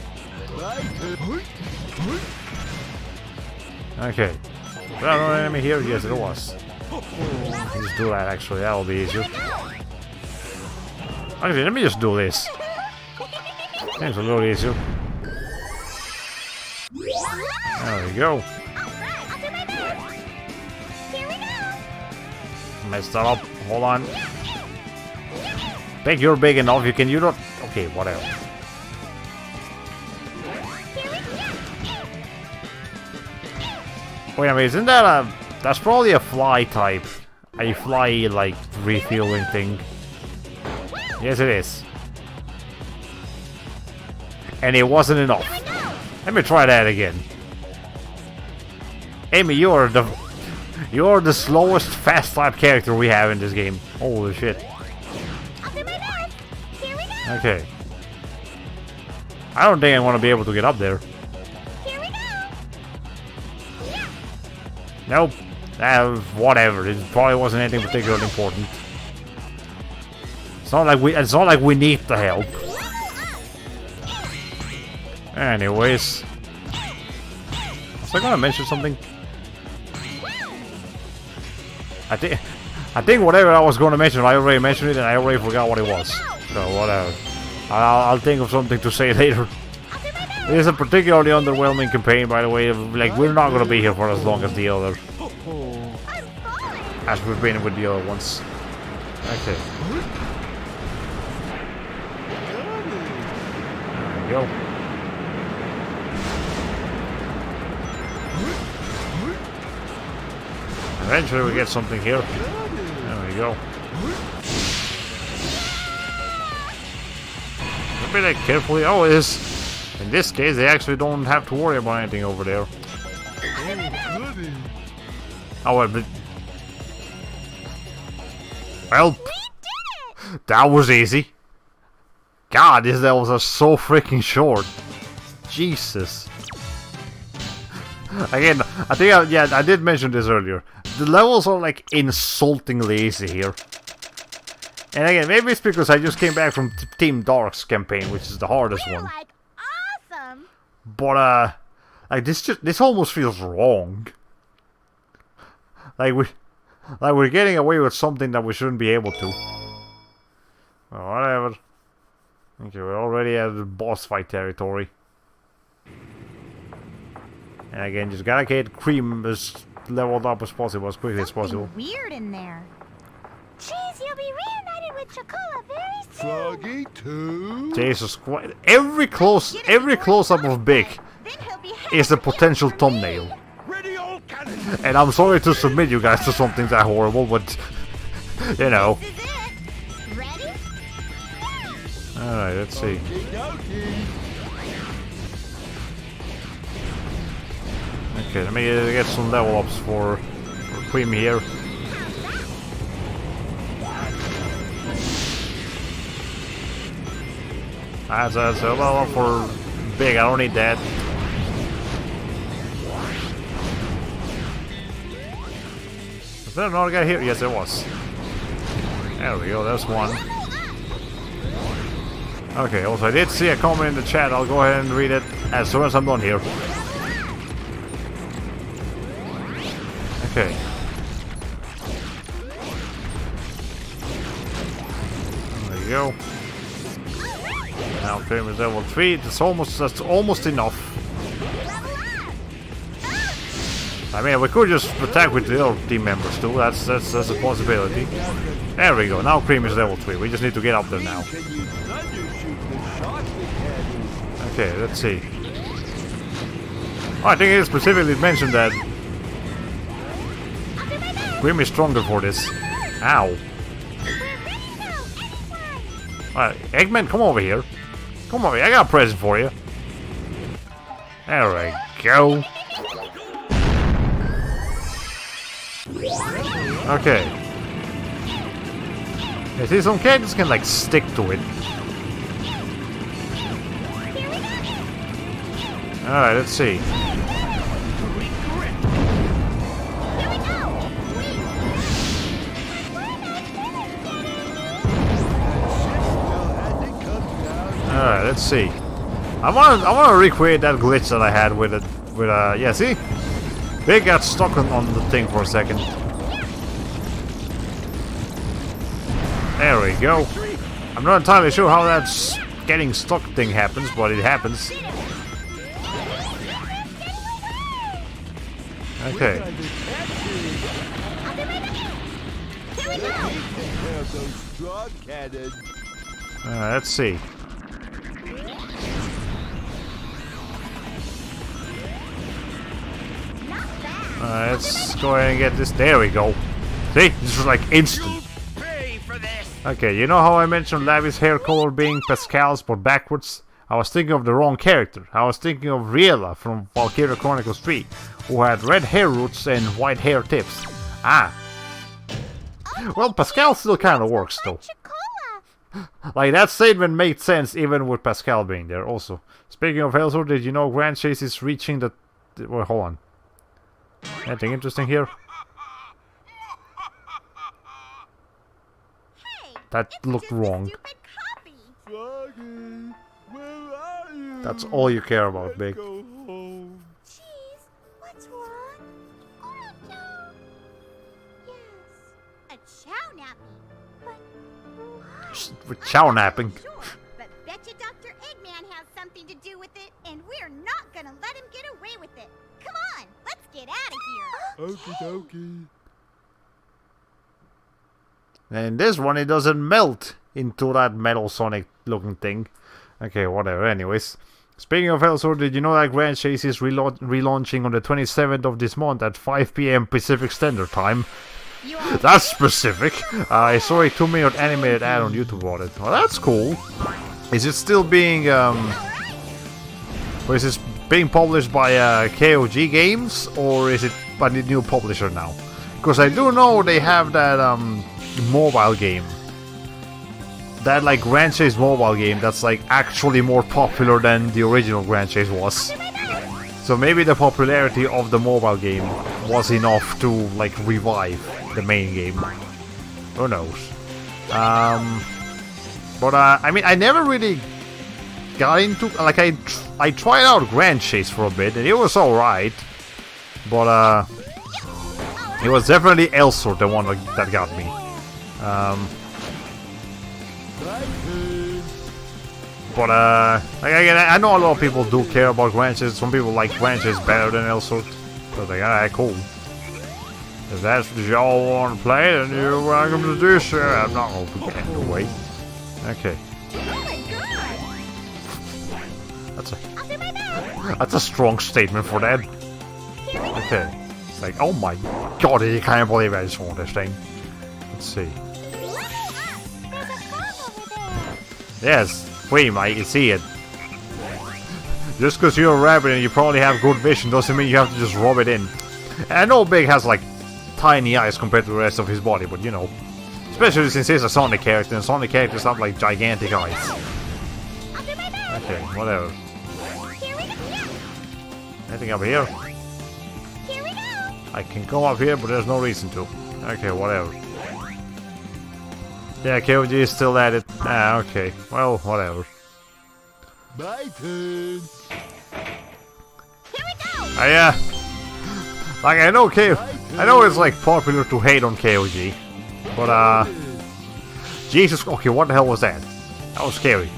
Okay. Was that an enemy here? Yes, it was. Just do that actually, that'll be easier. Actually, let me just do this. It's a little easier. There we go. I'll do my best. Here we go. Messed that up. Hold on. Big, you're big enough. You don't. Okay, whatever. Wait a minute, isn't that that's probably a fly type. A fly, like, refueling thing. Yes, it is. And it wasn't enough. Let me try that again. Amy, you're the slowest fast type character we have in this game. Holy shit. I'll do my best. Here we go. Okay. I don't think I want to be able to get up there. Here we go. Nope. Whatever. It probably wasn't anything particularly important. It's not like we need the help. Anyways, was I gonna mention something? I think whatever I was gonna mention, I already mentioned it, and I already forgot what it was. So whatever. I'll think of something to say later. It is a particularly underwhelming campaign, by the way. Like, we're not gonna be here for as long as the other, as we've been with the other ones. Okay. There we go. Eventually we get something here. There we go. A bit carefully. Oh, it is. In this case, they actually don't have to worry about anything over there. Oh, well, but... Well, that was easy. God, these levels are so freaking short. Jesus. Again, I think I did mention this earlier. The levels are like insultingly easy here. And again, maybe it's because I just came back from Team Dark's campaign, which is the hardest one. Like awesome. But like this almost feels wrong. Like we're getting away with something that we shouldn't be able to. Well, whatever. Okay, we're already at the boss fight territory. And again, just gotta get Cream as leveled up as possible, as quickly as possible. Weird in there. Jeez, you'll be reunited with Chocola very soon. Froggy too? Jesus Christ! Every close-up of Big is a potential thumbnail. Ready, all cannons! And I'm sorry to submit you guys to something that horrible, but you know. This is it. Ready? Alright, let's see. Okay, let me get some level ups for Cream here. That's a level up for Big, I don't need that. Was there another guy here? Yes, there was. There we go, there's one. Okay, also I did see a comment in the chat, I'll go ahead and read it as soon as I'm done here. Okay. There you go. Now Cream is level 3. That's almost enough. I mean, we could just attack with the other team members too. That's a possibility. There we go. Now Cream is level 3. We just need to get up there now. Okay, let's see. Oh, I think it specifically mentioned that Cream is stronger for this. Ow. Alright, Eggman, come over here. Come over here, I got a present for you. There we go. Okay. You see, some characters can like stick to it. Alright, let's see. Alright, let's see. I wanna recreate that glitch that I had with it. Yeah, see? Big got stuck on the thing for a second. There we go. I'm not entirely sure how that getting stuck thing happens, but it happens. Okay. Let's see. Let's go ahead and get this. There we go. See? This was like instant. Okay, you know how I mentioned Lavi's hair color being Pascal's but backwards? I was thinking of the wrong character. I was thinking of Riella from Valkyria Chronicles 3, who had red hair roots and white hair tips. Ah. Well, Pascal still kind of works though. Like, that statement made sense even with Pascal being there also. Speaking of Hellsword, did you know Grand Chase is reaching the... Well, hold on. Anything interesting here? That looked wrong. Stupid copy. Froggy, where are you? That's all you care about, Big. Go home. Jeez, what's wrong? Oh no. Yes, a chow nappy. But why? With chow napping. Sure, but betcha Dr. Eggman has something to do with it, and we're not gonna let him get away with it. Come on, let's get out of here. Okie dokie. And this one, it doesn't melt into that metal Sonic looking thing. Okay, whatever. Anyways, speaking of Elsor, did you know that Grand Chase is relaunching on the 27th of this month at 5 PM Pacific Standard Time? That's specific. I saw a 2-minute animated ad on YouTube about it. Well, that's cool. Is it still being or is this being published by KOG Games, or is it by the new publisher now? Because I do know they have that mobile game. That like Grand Chase mobile game that's like actually more popular than the original Grand Chase was. So maybe the popularity of the mobile game was enough to like revive the main game. Who knows? But I mean, I never really got into like I tried out Grand Chase for a bit and it was alright, but it was definitely Elsor the one that got me. But I know a lot of people do care about Grand Chase. Some people like Grand Chase better than Elsor. So like, alright, cool. If that's what y'all want to play, then you're welcome to do so. I'm not going to get in the way. Okay. That's a strong statement for that. Okay. It's like, oh my god, I can't believe I just want this thing. Let's see. Yes, wait, mate, you see it. Just because you're a rabbit and you probably have good vision doesn't mean you have to just rub it in. And I know Big has like tiny eyes compared to the rest of his body, but you know. Especially since he's a Sonic character, and Sonic characters have like gigantic eyes. Okay, whatever. Anything up here? I can go up here, but there's no reason to. Okay, whatever. Yeah, KOG is still at it. Ah, okay. Well, whatever. My turn. Like I know it's like popular to hate on KOG, but Jesus, okay, what the hell was that? That was scary.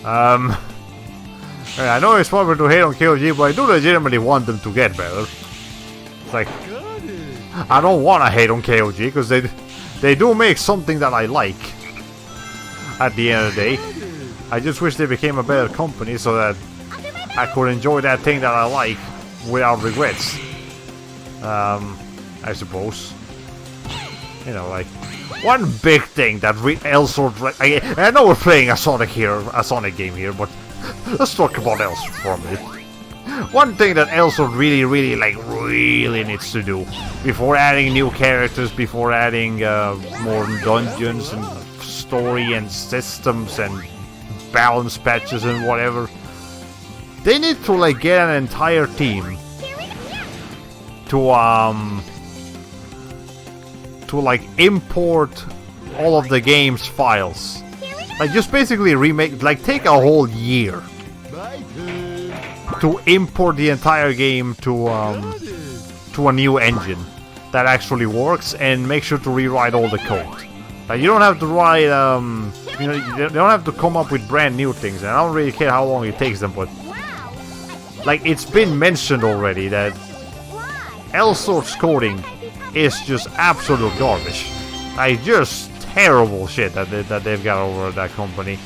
I know it's popular to hate on KOG, but I do legitimately want them to get better. It's like I don't want to hate on KOG because they do make something that I like. At the end of the day, I just wish they became a better company so that I could enjoy that thing that I like without regrets. I suppose. You know, like one big thing that Elsor. I know we're playing a Sonic game here, but let's talk about Elsor for a minute. One thing that Elsor really needs to do before adding new characters, before adding more dungeons and story and systems and balance patches and whatever, they need to like get an entire team to like import all of the game's files. Like just basically remake, like take a whole year to import the entire game to a new engine that actually works, and make sure to rewrite all the code. Like you don't have to write, you know, you don't have to come up with brand new things. And I don't really care how long it takes them, but like it's been mentioned already that Elsor's coding is just absolute garbage. Like just terrible shit that they've got over at that company.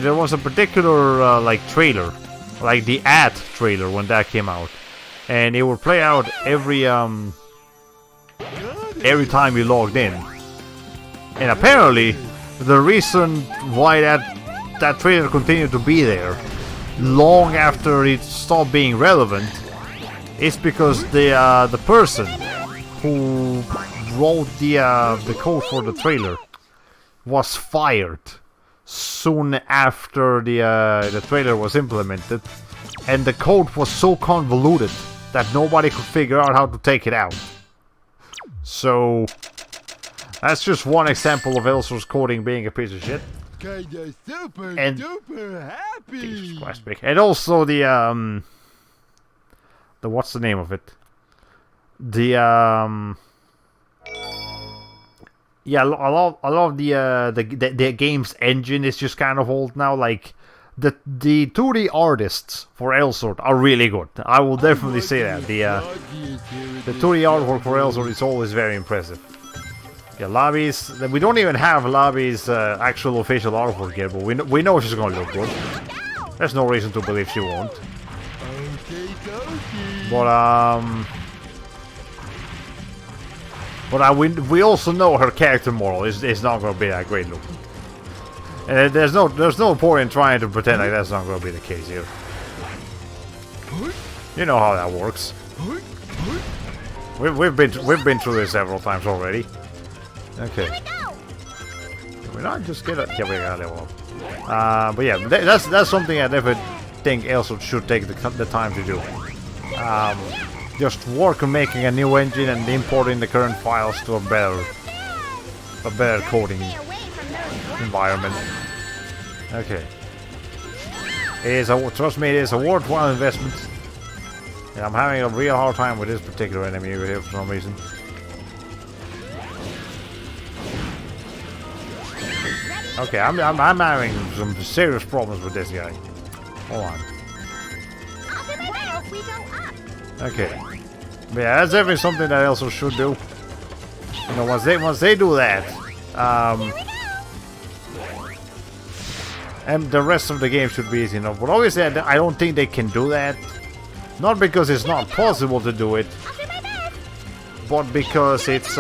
There was a particular like trailer, like the ad trailer when that came out, and it would play out every time you logged in. And apparently, the reason why that trailer continued to be there long after it stopped being relevant is because the person who wrote the code for the trailer was fired soon after the trailer was implemented, and the code was so convoluted that nobody could figure out how to take it out. So That's just one example of Elsor's coding being a piece of shit. Kinda super And- duper happy. Jesus Christ, Big. And also the what's the name of it? The yeah, a lot of the game's engine is just kind of old now. Like the 2D artists for Elsword are really good. I will definitely say that. The 2D artwork for Elsword is always very impressive. Yeah, Lobby's. We don't even have Lobby's actual official artwork yet, but we know she's gonna look good. There's no reason to believe she won't. But we also know her character model is not gonna be that great looking. And there's no point in trying to pretend like that's not gonna be the case here. You know how that works. We've been through this several times already. Okay. Can we not just get it? Yeah, we got a level up. But yeah, that's something I never think Elsword should take the time to do. Just work on making a new engine and importing the current files to a better coding environment. Okay. Trust me, it is a worthwhile investment. And I'm having a real hard time with this particular enemy over here for some reason. Okay, I'm having some serious problems with this guy. Hold on. Okay. But yeah, that's definitely something that I also should do. You know, once they do that, and the rest of the game should be easy enough. But obviously, I don't think they can do that. Not because it's not possible to do it, but because it's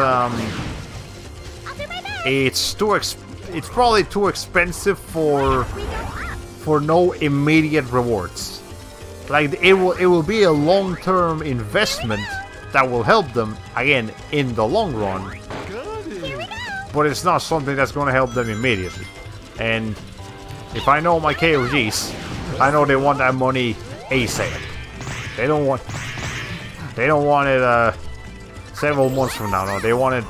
probably too expensive for no immediate rewards. Like it will be a long-term investment that will help them again in the long run, but it's not something that's going to help them immediately. And if I know my KOGs, I know they want that money ASAP. They don't want it several months from now. No, they want it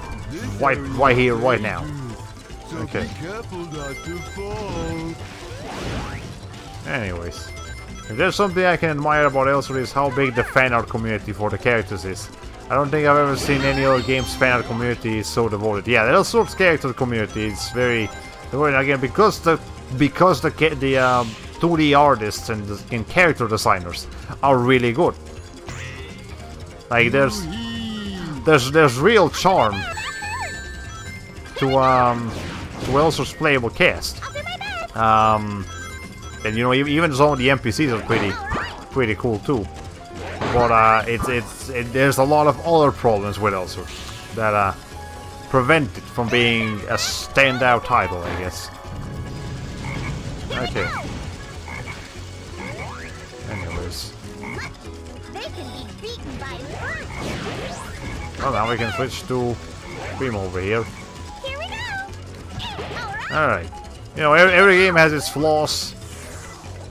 right here, right now. Okay. Anyways. If there's something I can admire about Elsword is how big the fan art community for the characters is. I don't think I've ever seen any other game's fan art community is so devoted. Yeah, the Elsword's character community is very devoted again because the 2D artists and character designers are really good. Like there's real charm to Elsword's playable cast. And you know, even some of the NPCs are pretty cool too. But there's a lot of other problems with Elsword that prevent it from being a standout title, I guess. Okay. Anyways. Well, now we can switch to Beam over here. Alright. You know, every game has its flaws.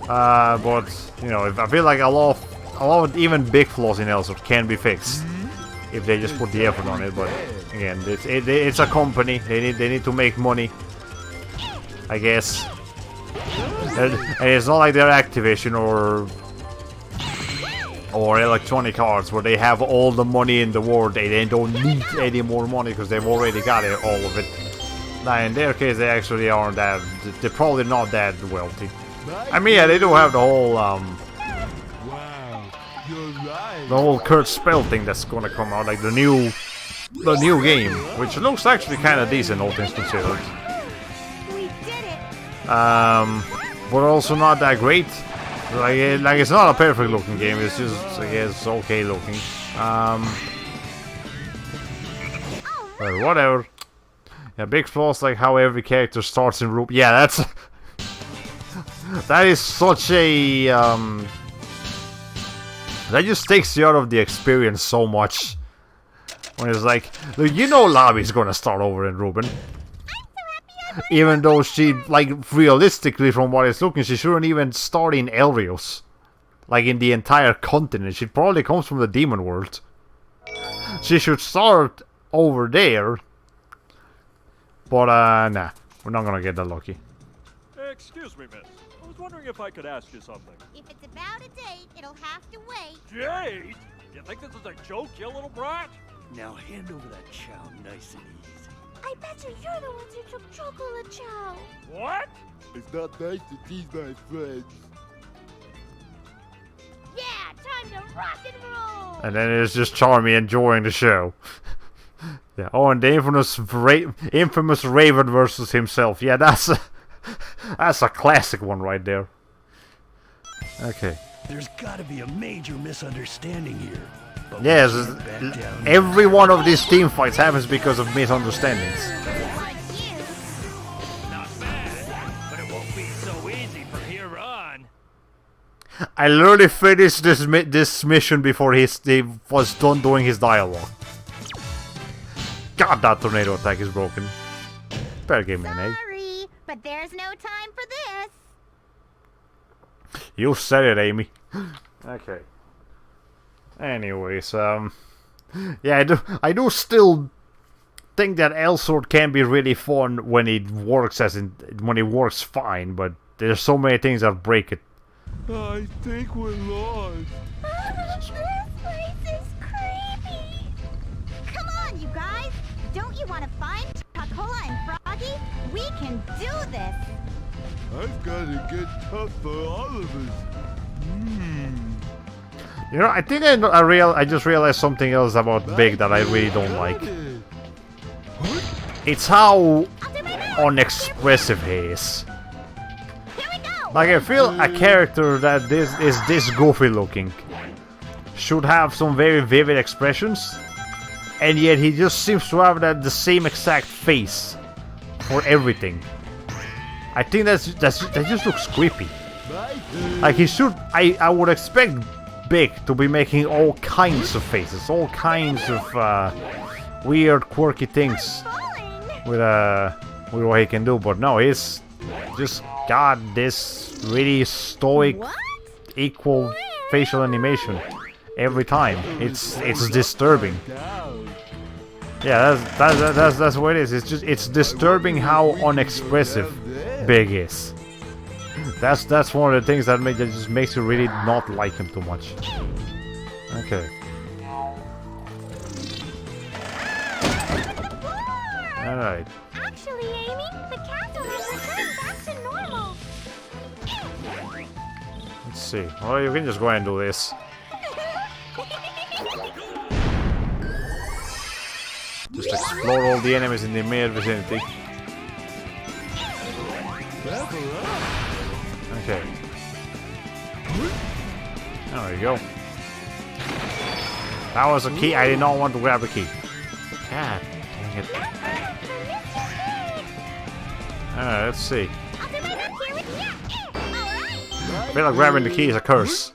But you know, I feel like a lot of even big flaws in Elsword can be fixed if they just put the effort on it. But again, it's a company. They need to make money, I guess. And it's not like they're Activision or Electronic Arts where they have all the money in the world. They don't need any more money because they've already got all of it. Now in their case, they actually aren't that. They're probably not that wealthy. I mean, yeah, they do have the whole the whole Kurt Spell thing that's gonna come out, like the new game, which looks actually kind of decent, all things considered. But also not that great. Like it's not a perfect looking game. It's just, I guess, okay looking. But whatever. Yeah, big flaws like how every character starts in Rou. Yeah, that's. That is such a that just takes you out of the experience so much. When it's like, look, you know, Lobby's gonna start over in Ruben. Even though she, like, realistically, from what it's looking, she shouldn't even start in Elrios. Like, in the entire continent. She probably comes from the demon world. She should start over there. But nah, we're not gonna get that lucky. Excuse me, miss. I was wondering if I could ask you something. If it's about a date, it'll have to wait. Jade! You think this is a joke, you little brat? Now hand over that chow nice and easy. I bet you're the ones who took chocolate chow. What? It's not nice to tease my friends. Yeah, time to rock and roll. And then it's just Charmy enjoying the show. Yeah. Oh, and the infamous Raven versus himself. Yeah, that's a classic one right there. Okay. There's gotta be a major misunderstanding here. But we Yes, can't back down. every one of these team fights happens because of misunderstandings. Like you. Not bad, but it won't be so easy from here on. I literally finished this mission before he was done doing his dialogue. God, that tornado attack is broken. Better give me an A. Sorry, but there's no time for this. You said it, Amy. Okay. Anyways, yeah, I do still think that L-Sword can be really fun when it works when it works fine, but there's so many things that break it. I think we're lost. This place is creepy. Come on, you guys. Don't you want to find Tacola and Froggy? We can do this. I've got to get tough for all of us. You know, I think I just realized something else about Big that I really don't like. It's how I'll do my best. unexpressive he is. Here we go. Like, I feel a character that is this goofy looking should have some very vivid expressions, and yet he just seems to have the same exact face for everything. I think that just looks creepy. Like, he should. I would expect Big to be making all kinds of faces, all kinds of weird, quirky things with what he can do. But no, he's just got this really stoic, What? equal facial animation every time. It's disturbing. Yeah, that's what it is. It's disturbing how unexpressive Big is. That's one of the things that just makes you really not like him too much. Okay. All right. Actually, Amy, the castle has returned back to normal. Let's see. Well, you can just go ahead and do this. Just explore all the enemies in the immediate vicinity. Okay. There we go. That was a key. I did not want to grab the key. God dang it. Alright, let's see. I'll do my best here with you. Alright. I feel like grabbing the key is a curse.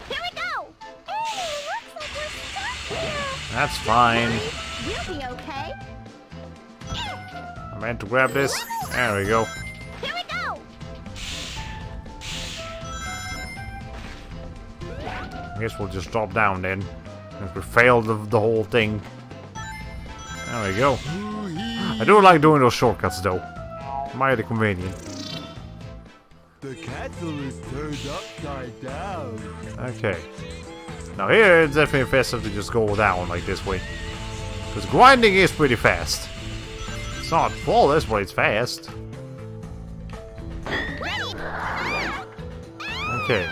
Here we go. Hey, looks like we're stuck here. That's fine. We'll be okay. I meant to grab this. There we go. Here we go. I guess we'll just drop down then. If we failed the whole thing. There we go. I do like doing those shortcuts though. Mighty convenient. The castle is turned upside down. Okay. Now here it's definitely faster to just go down like this way. Because grinding is pretty fast. It's not flawless, but it's fast. Okay.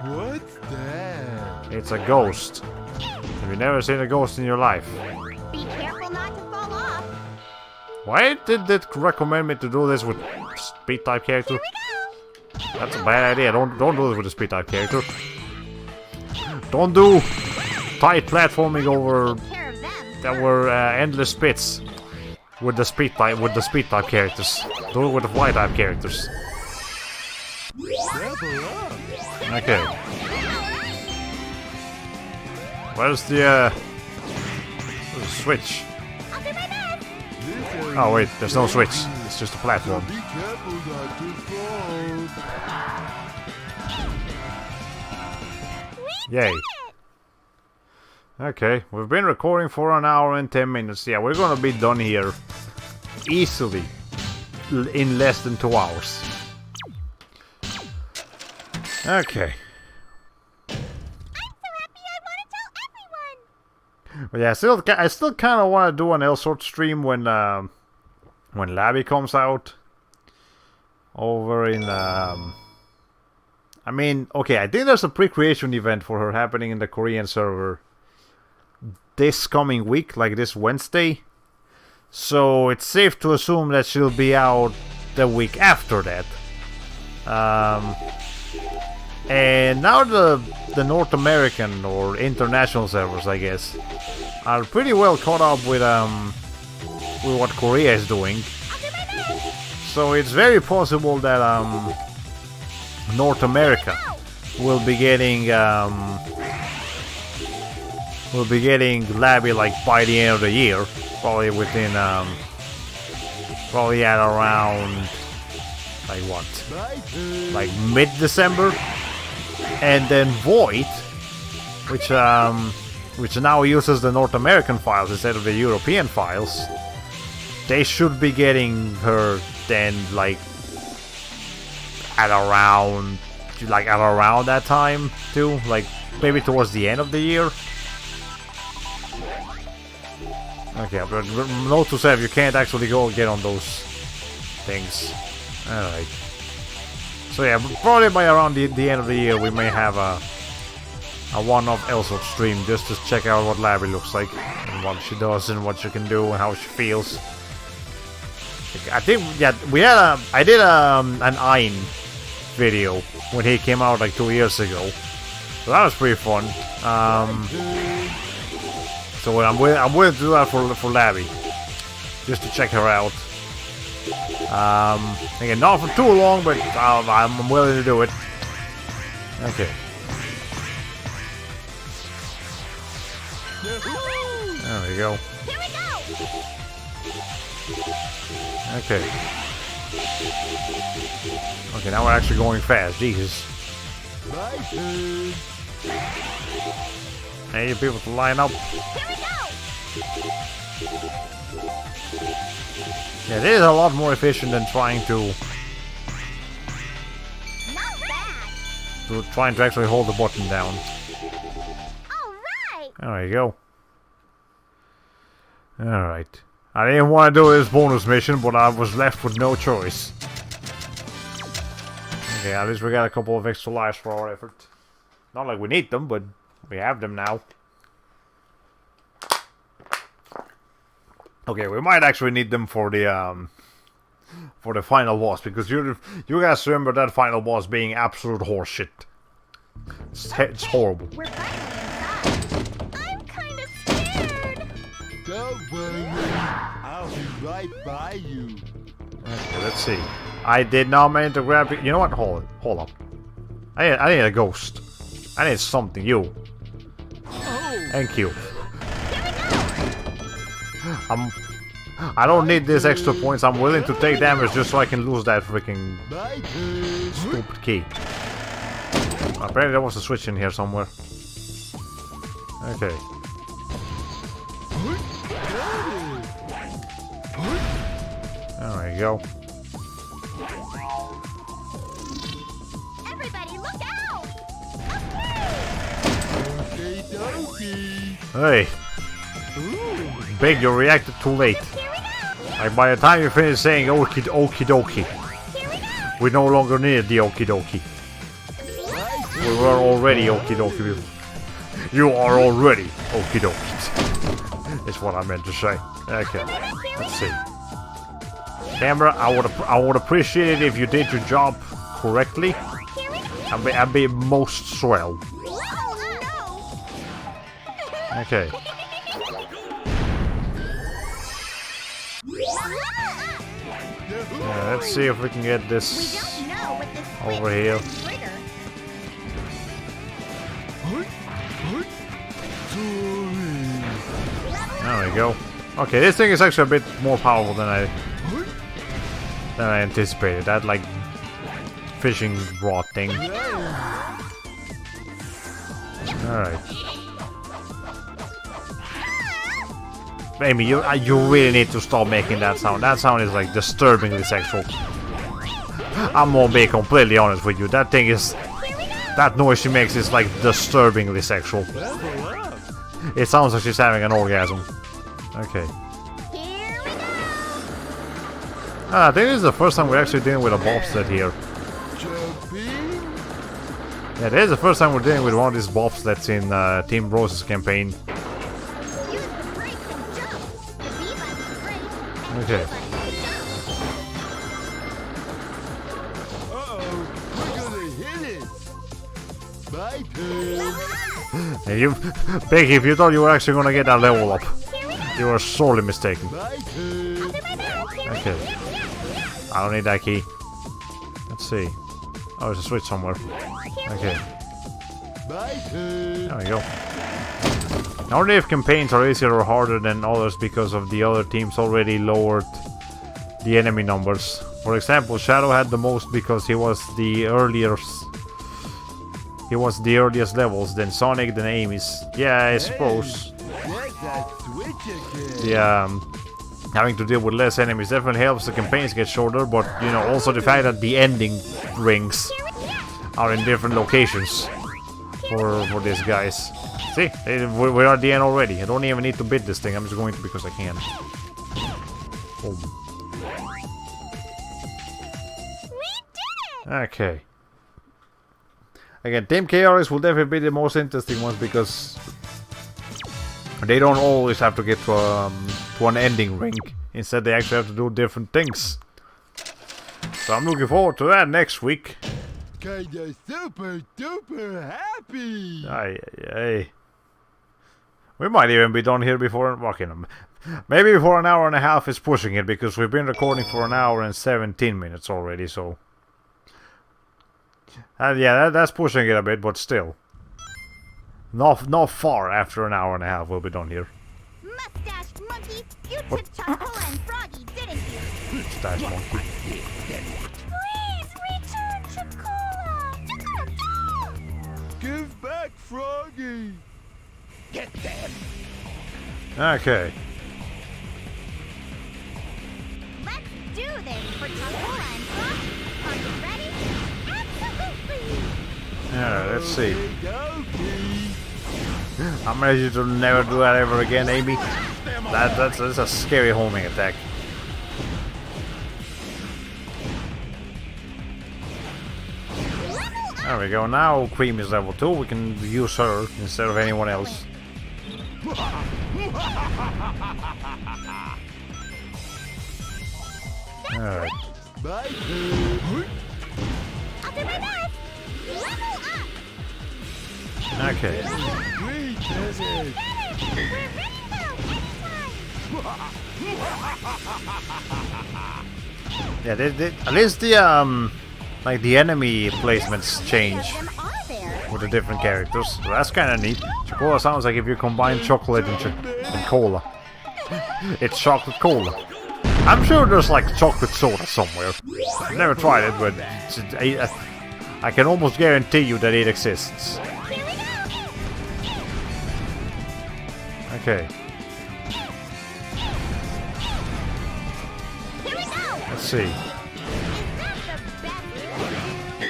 What's that? It's a ghost. Have you never seen a ghost in your life? Be careful not to fall off. Why did it recommend me to do this with speed type character? Here we go. That's a bad idea. Don't do this with a speed type character. Don't do tight platforming over Take care of them. that were endless spits with the speed type characters. Do it with the fly type characters. Level up. Okay. Where's the switch? I'll do my best. This area Oh wait, is there's no very switch. deep, It's just a so platform. be careful not to fall. We Yay. did it. Okay, we've been recording for an hour and 10 minutes. Yeah, we're gonna be done here easily in less than 2 hours. Okay. I'm so happy I want to tell everyone. But yeah, I still kind of want to do an L-sort stream when Labby comes out. Over in I mean, okay, I think there's a pre-creation event for her happening in the Korean server this coming week, like this Wednesday. So it's safe to assume that she'll be out the week after that. And now the North American or international servers, I guess, are pretty well caught up with what Korea is doing. So it's very possible that North America will be getting Labby like by the end of the year, probably within probably at around like what, like mid-December, and then Void, which now uses the North American files instead of the European files. They should be getting her then like at around that time too, like maybe towards the end of the year. Okay, but note to self, you can't actually go get on those things. Alright. So yeah, probably by around the end of the year we may have a one-off L-sort stream just to check out what Labby looks like and what she does and what she can do and how she feels. I think, yeah, I did an Ein video when he came out like 2 years ago, so that was pretty fun. So I'm willing to do that for Labby, just to check her out. Again, not for too long, but I'm willing to do it. Okay. There we go. Here we go. Okay. Okay, now we're actually going fast. Jesus. I need people to line up. Here we go. Yeah, this is a lot more efficient than trying to actually hold the button down. All right. There you go. Alright. I didn't want to do this bonus mission, but I was left with no choice. Okay, at least we got a couple of extra lives for our effort. Not like we need them, but we have them now. Okay, we might actually need them for the final boss, because you guys remember that final boss being absolute horseshit. It's horrible. We're finally inside. I'm kind of scared. Don't worry, I'll be right by you. Okay, let's see. I did not mean to grab it. You know what? Hold up. I need a ghost. I need something. You. Thank you. I don't need these extra points. I'm willing to take damage just so I can lose that freaking stupid key. Apparently there was a switch in here somewhere. Okay. There we go. Everybody, look out! Okay. Hey. Big, you reacted too late. Here we go. Like by the time you finish saying okie dokie, Here we go. we no longer needed the okie dokie. We were already okie dokie. You are already okie dokie. That's what I meant to say. Okay, let's see. Camera, I would appreciate it if you did your job correctly. Here we go. I'd be most swell. Oh, no. Okay. Yeah, let's see if we can get this over here. There we go. Okay, this thing is actually a bit more powerful than I anticipated. That like fishing rod thing. Alright. Amy, you really need to stop making that sound. That sound is like disturbingly sexual. I'm gonna be completely honest with you. That thing is... That noise she makes is like disturbingly sexual. It sounds like she's having an orgasm. Okay. Here we go. I think this is the first time we're actually dealing with a bobsled here. Jumping. Yeah, this is the first time we're dealing with one of these bobsleds in Team Rose's campaign. Use the brakes and jump. The B button is brake, and Okay. the A button is jump. Uh-oh, we're gonna hit it. My turn. Level up. And you, Piggy, if you thought you were actually gonna get that level up, Here we go. you were sorely mistaken. My turn. I'll do my best. Here we Okay. go. Yeah. I don't need that key. Let's see. Oh, there's a switch somewhere. Okay, My turn. there we go. I wonder if campaigns are easier or harder than others because of the other teams already lowered the enemy numbers. For example, Shadow had the most because he was the earliest. He was the earliest levels, then Sonic, then Amy's. Yeah, I suppose. There's that switch again. The having to deal with less enemies definitely helps the campaigns get shorter, but you know, also the fact that the ending rings are in different locations for these guys. See, we're at the end already. I don't even need to bid this thing. I'm just going to because I can. Boom. We did it. Okay. Again, Team KRS will definitely be the most interesting ones because they don't always have to get to an ending ring. Instead, they actually have to do different things. So I'm looking forward to that next week. Kinda super duper happy. Aye. We might even be done here before walking. Maybe before an hour and a half is pushing it because we've been recording for an hour and 17 minutes already. So yeah, that's pushing it a bit, but still, not far after an hour and a half we'll be done here. Mustache monkey, you took Chocola and Froggy, didn't you? Mustache monkey. Please return Chocola. Give back Froggy. Get them! Okay. Let's do this for Chocola and Froggy. Are you ready? Absolutely. Yeah, let's see. Okey-dokey. I'm ready to never do that ever again, Amy. That's a scary homing attack. There we go. Now Cream is level 2. We can use her instead of anyone else. Alright. My turn. I'll do my best. Level up. Okay. We did it. We're ready now. Anytime. Yeah, at least the like the enemy placements change Them are there. with the different characters. So that's kind of neat. Chocola sounds like if you combine chocolate and cola. It's chocolate cola. I'm sure there's like chocolate soda somewhere. I've never tried it, but I can almost guarantee you that it exists. Here we go. Okay, Here we go. let's see. Is that the best you can do?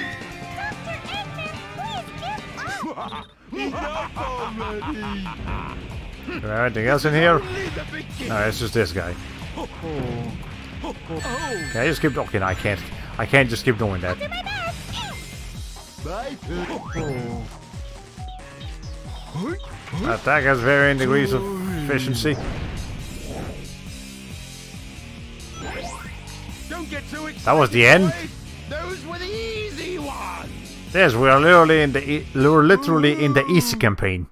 Dr. Eggman, please give up. Enough already. Is there anything else in here? No, it's just this guy. Can I just keep? Okay, no, I can't. I can't just keep doing that. Do my best. My turn. Attack has varying degrees of efficiency. Don't get too excited! That was the end. Those were the easy ones! Yes, we are literally in the easy campaign.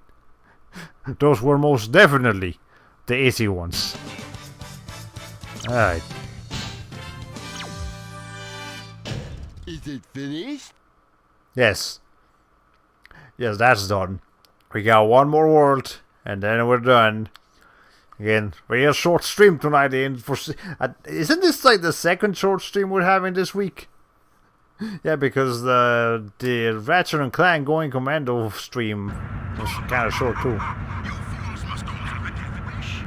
Those were most definitely the easy ones. Alright. Is it finished? Yes. Yes, that's done. We got one more world, and then we're done. Again, real short stream tonight. Isn't this like the second short stream we're having this week? Yeah, because the Ratchet and Clank Going Commando stream was kind of short too. Your fools must come to a death wish.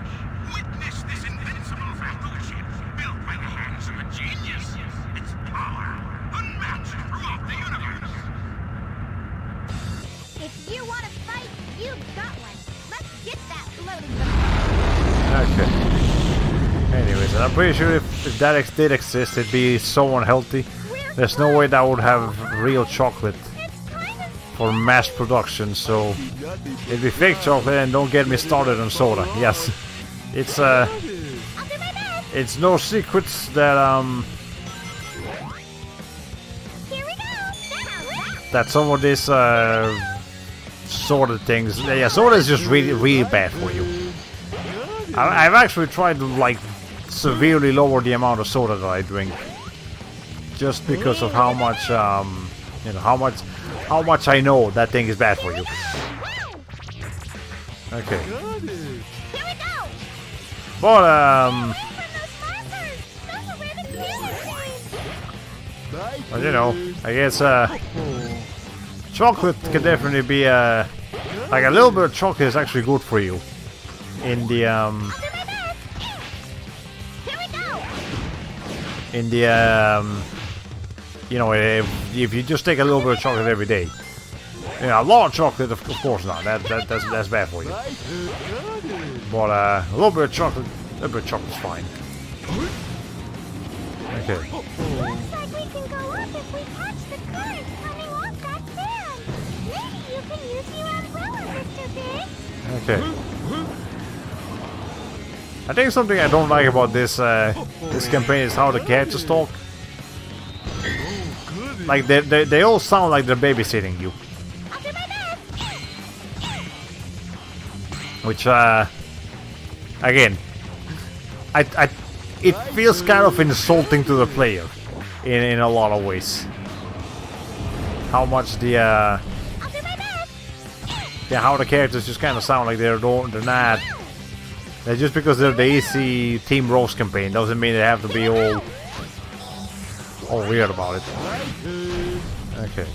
Witness I'm pretty sure if that did exist, it'd be so unhealthy. There's no way that would have real chocolate for mass production, so it'd be fake chocolate. And don't get me started on soda. Yes, it's no secrets that that some of these soda things, yeah, soda is just really bad for you. I've actually tried to like severely lower the amount of soda that I drink, just because of how much you know, how much I know that thing is bad for you. Okay. But well, you know, I guess chocolate can definitely be like a little bit of chocolate is actually good for you. In the you know, if you just take a little bit of chocolate every day, you know, a lot of chocolate, of course not. That's bad for you. But a little bit of chocolate is fine. Okay. Looks like we can go up if we catch the current coming off that fan. Maybe you can use your umbrella, Mr. Big. Okay. I think something I don't like about this this campaign is how the characters talk. Like they all sound like they're babysitting you. Which again, it feels kind of insulting to the player in a lot of ways. How much how the characters just kind of sound like they're not. Just because they're the easy Team Rose campaign doesn't mean they have to be all weird about it. Okay.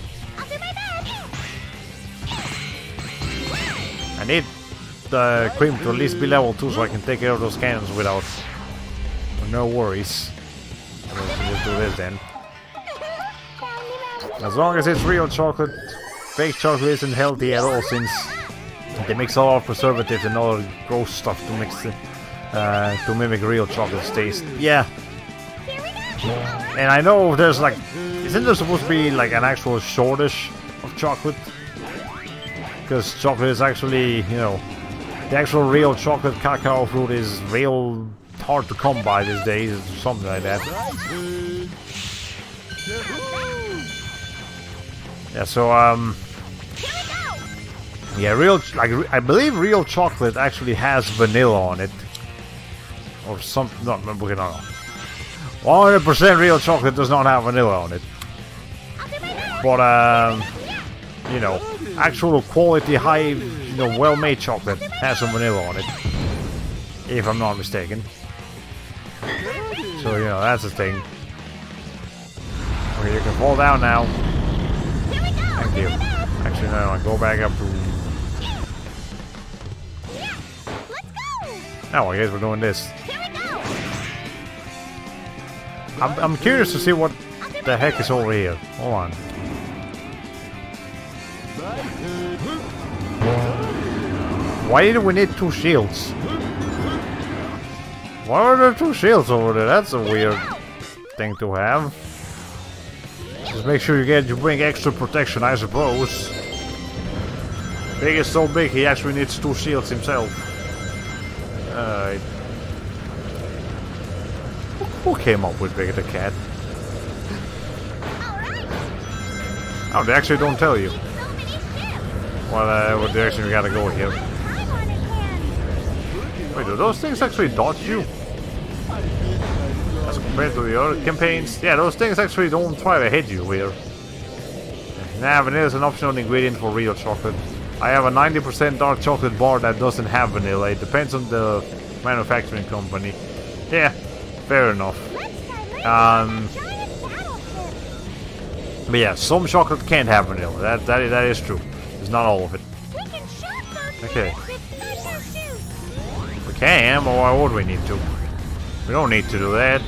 I need the cream to at least be level 2 so I can take care of those cannons without no worries. Let's do this then. As long as it's real chocolate, fake chocolate isn't healthy at all since they mix a lot of preservatives and other gross stuff to mix to mimic real chocolate taste. Yeah. And I know there's like, isn't there supposed to be like an actual shortage of chocolate? Because chocolate is actually, you know, the actual real chocolate cacao fruit is real hard to come by these days, or something like that. Yeah, so yeah, real, like, I believe real chocolate actually has vanilla on it, or something. No, okay, no. 100% real chocolate does not have vanilla on it. But you know, actual quality, high, you know, well-made chocolate has some vanilla on it, if I'm not mistaken. So you know, that's the thing. Okay, you can fall down now. Thank you. Actually, no, I go back up to. Oh, I guess we're doing this. I'm curious to see what the heck is over here. Hold on. Why do we need 2 shields? Why are there 2 shields over there? That's a weird thing to have. Just make sure you bring extra protection, I suppose. Big is so big, he actually needs 2 shields himself. Who came up with Big the Cat? Oh, they actually don't tell you. Well, what direction we gotta go here? Wait, do those things actually dodge you? As compared to the other campaigns? Yeah, those things actually don't try to hit you here. Nah, vanilla is an optional ingredient for real chocolate. I have a 90% dark chocolate bar that doesn't have vanilla. It depends on the manufacturing company. Yeah, fair enough. But yeah, some chocolate can't have vanilla. That is true. It's not all of it. Okay. We can, but why would we need to? We don't need to do that.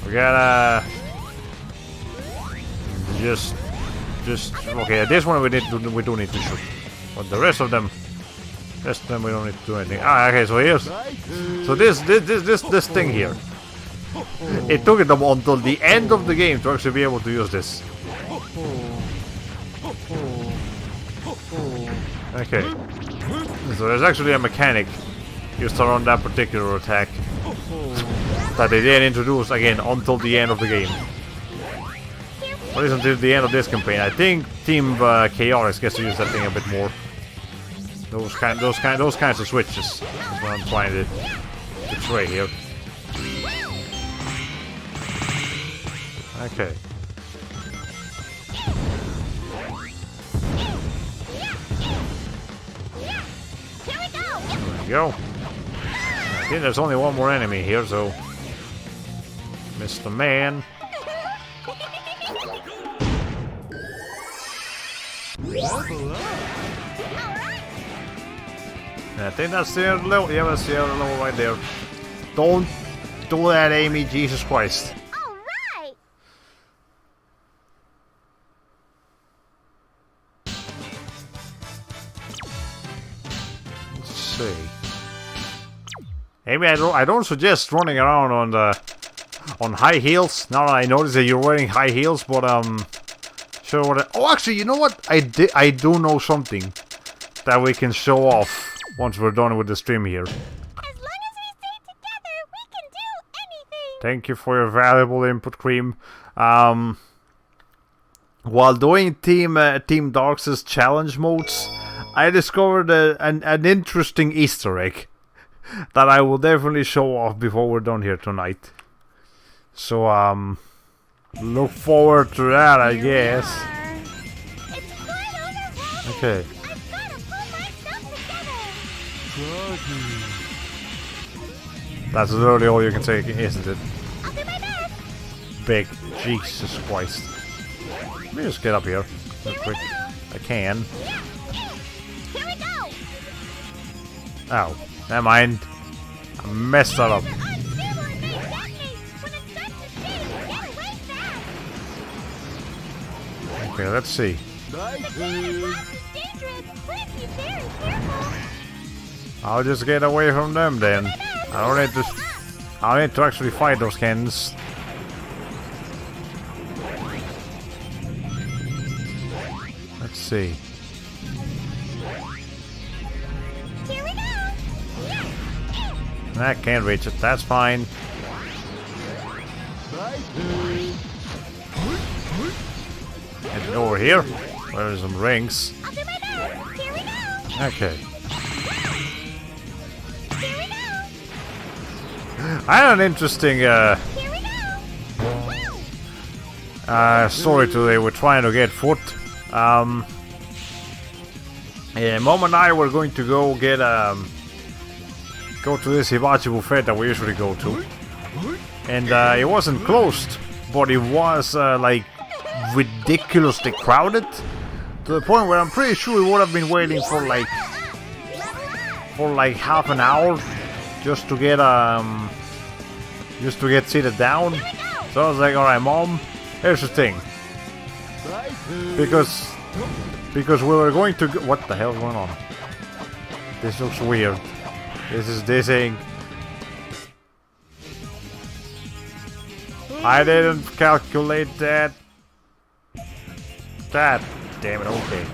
We gotta just okay. This one we do need to shoot, but the rest of them This time we don't need to do anything. Ah, okay, so here's... So this thing here. It took them until the end of the game to actually be able to use this. Okay. So there's actually a mechanic used around that particular attack that they didn't introduce again until the end of the game. At least until the end of this campaign. I think Team Chaotix gets to use that thing a bit more. Those kinds of switches. That's what I'm trying to portray here. Okay. There we go. I think there's only one more enemy here, so Mr. Man. I think that's the other level. Yeah, that's the other level right there. Don't do that, Amy. Jesus Christ. All right. Let's see. Amy, I don't suggest running around on high heels. Now that I notice that you're wearing high heels, but sure what? Oh, actually, you know what? I do know something that we can show off once we're done with the stream here. As long as we stay together, we can do anything. Thank you for your valuable input, Cream. While doing Team Dark's challenge modes, I discovered an interesting Easter egg that I will definitely show off before we're done here tonight. So look forward to that, I guess. It's quite overwhelming. Okay. I've got to pull myself together. That's literally all you can say, isn't it? I'll do my best. Big Jesus Christ. Let me just get up here real quick. I can. Here we go. Oh, never mind. I messed that up. The unstable and may detonate. When it starts to shake, get away fast. Okay, let's see. The blast is dangerous. Please be very careful. I'll just get away from them then. I don't need to actually fight those cannons. Let's see. Here we go. I can't reach it. That's fine. Heading over here. Where are some rings? I'll do my best. Here we go. Okay. Here we go. I had an interesting Here we go. story today. We're trying to get foot. Yeah, Mom and I were going to go get go to this hibachi buffet that we usually go to, and it wasn't closed, but it was like ridiculously crowded to the point where I'm pretty sure we would have been waiting for like half an hour just to get seated down. So I was like, all right, Mom, here's the thing, because we were going to go, what the hell's going on? This looks weird. This is dissing. I didn't calculate that. God damn it, okay.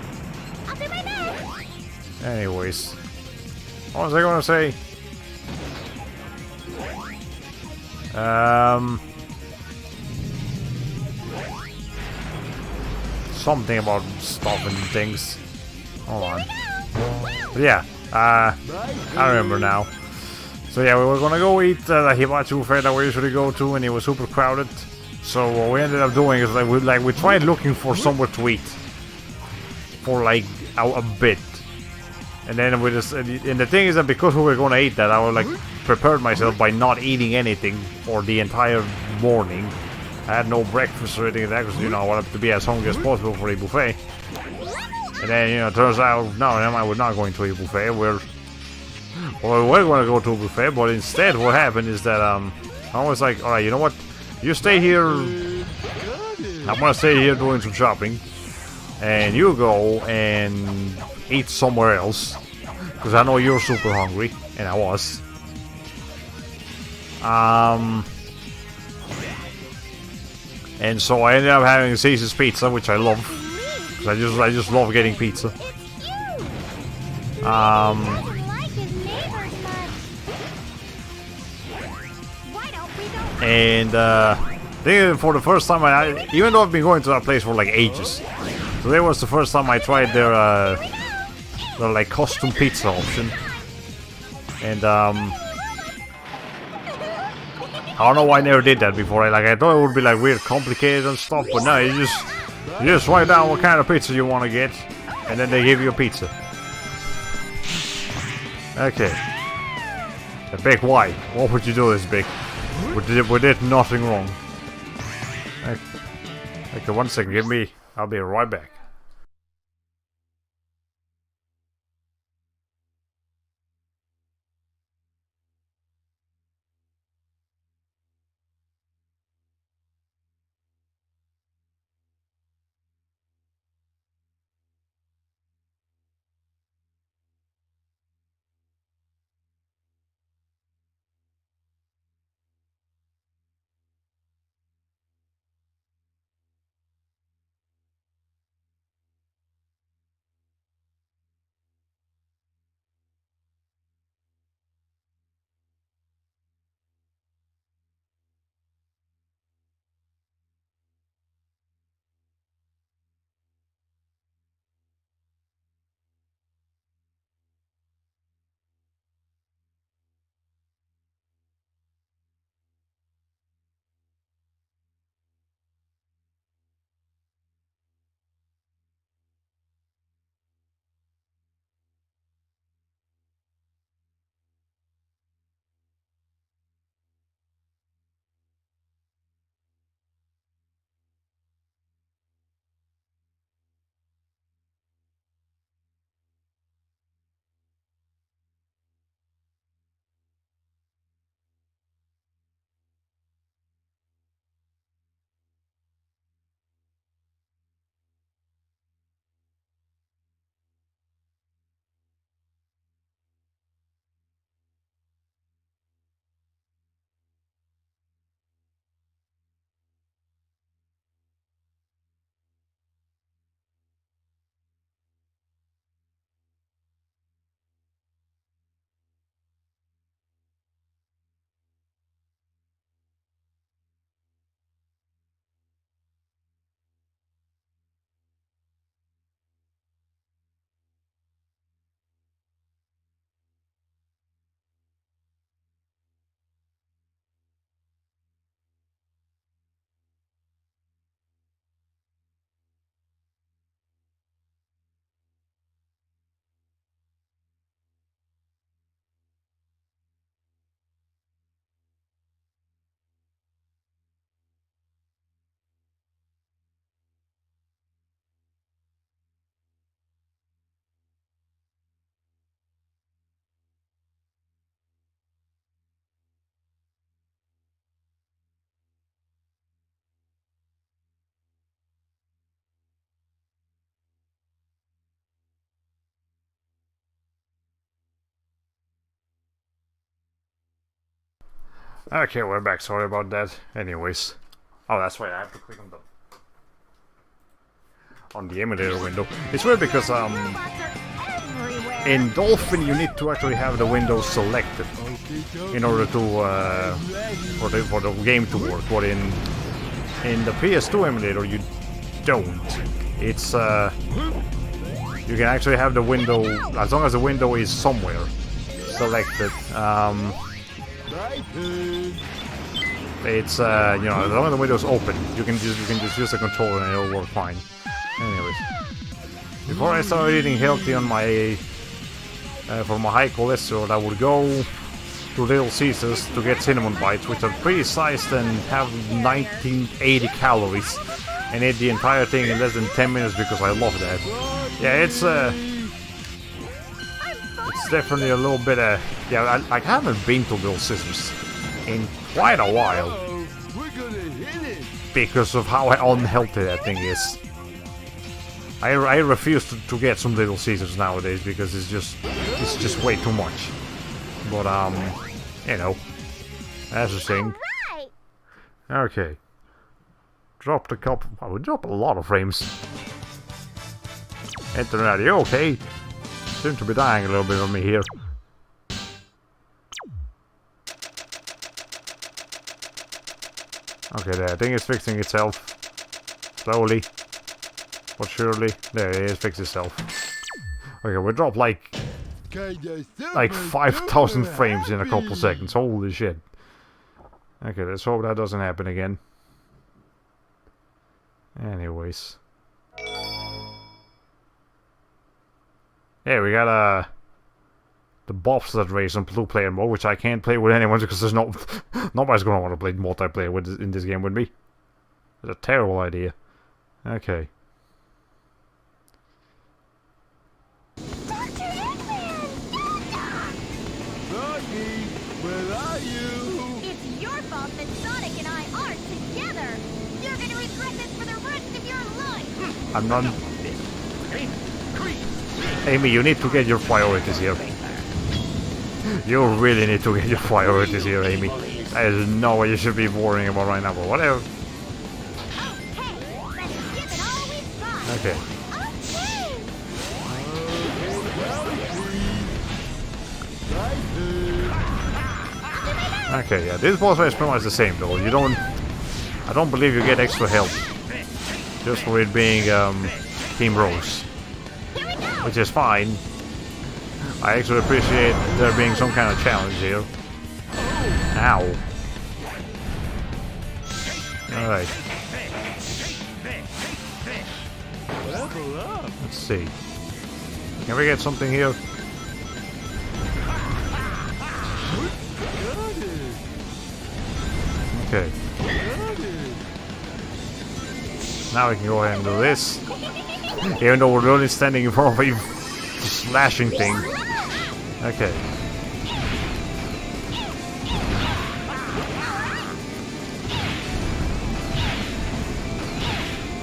I'll do my best. Anyways. What was I gonna say? Something about stuff and things. Hold on. But yeah, I remember now. So yeah, we were gonna go eat the hibachi buffet that we usually go to, and it was super crowded. So what we ended up doing is we tried looking for somewhere to eat for like a bit, and then we just and the thing is that because we were gonna eat that, I was like prepared myself by not eating anything for the entire morning. I had no breakfast or anything like that because, you know, I wanted to be as hungry as possible for a buffet. And then, you know, it turns out, no, we're not going to a buffet. We were going to go to a buffet, but instead what happened is that I was like, alright, you know what? You stay here. I'm going to stay here doing some shopping. And you go and eat somewhere else. because I know you're super hungry, and I was. And so I ended up having Caesar's pizza, which I love. Cause I just love getting pizza. And then for the first time, even though I've been going to that place for like ages, today was the first time I tried their like custom pizza option. And I don't know why I never did that before. I thought it would be like weird, complicated and stuff, but no, you just write down what kind of pizza you want to get, and then they give you a pizza. Okay. The Big, why? What would you do this, Big? We did nothing wrong. Okay, 1 second, I'll be right back. Okay, we're back. Sorry about that. Anyways. Oh, that's why I have to click on the emulator window. It's weird because in Dolphin you need to actually have the window selected in order to for the game to work. But in the PS2 emulator you don't. It's you can actually have the window as long as the window is somewhere selected. It's you know, as long as the window's open, you can just use the controller and it'll work fine. Anyways, before I started eating healthy on my for my high cholesterol, I would go to Little Caesars to get cinnamon bites, which are pretty sized and have 1980 calories, and eat the entire thing in less than 10 minutes because I love that. Yeah, it's definitely a little bit yeah, I haven't been to Little Caesars in quite a while because of how unhealthy that thing is. I refuse to get some Little Caesars nowadays because it's just way too much. But you know, that's the thing. Right. Okay. Dropped a couple. I would drop a lot of frames. Internet, you okay? Seem to be dying a little bit on me here. Okay, there. I think it's fixing itself. Slowly. But surely. There it is, fixed itself. Okay, we dropped like 5,000 frames in a couple seconds. Holy shit. Okay, let's hope that doesn't happen again. Anyways. Yeah, we got the bobsled race on blue player mode, which I can't play with anyone because there's nobody's gonna want to play multiplayer in this game with me. It's a terrible idea. Okay. Dr. Eggman! Froggy, where are you? It's your fault that Sonic and I aren't together. You're gonna regret this for the rest of your life. I'm not... Amy, you need to get your priorities here. You really need to get your priorities here, Amy. There's no way you should be worrying about right now, but whatever. Okay, let's give it all we've got. Okay. Okay, yeah, this boss fight is pretty much the same though. You don't... I don't believe you get extra health. Just for it being, Team Rose. Which is fine. I actually appreciate there being some kind of challenge here. Ow. Alright. Let's see. Can we get something here? Okay. Now we can go ahead and do this. Even though we're only standing in front of a slashing thing. Okay.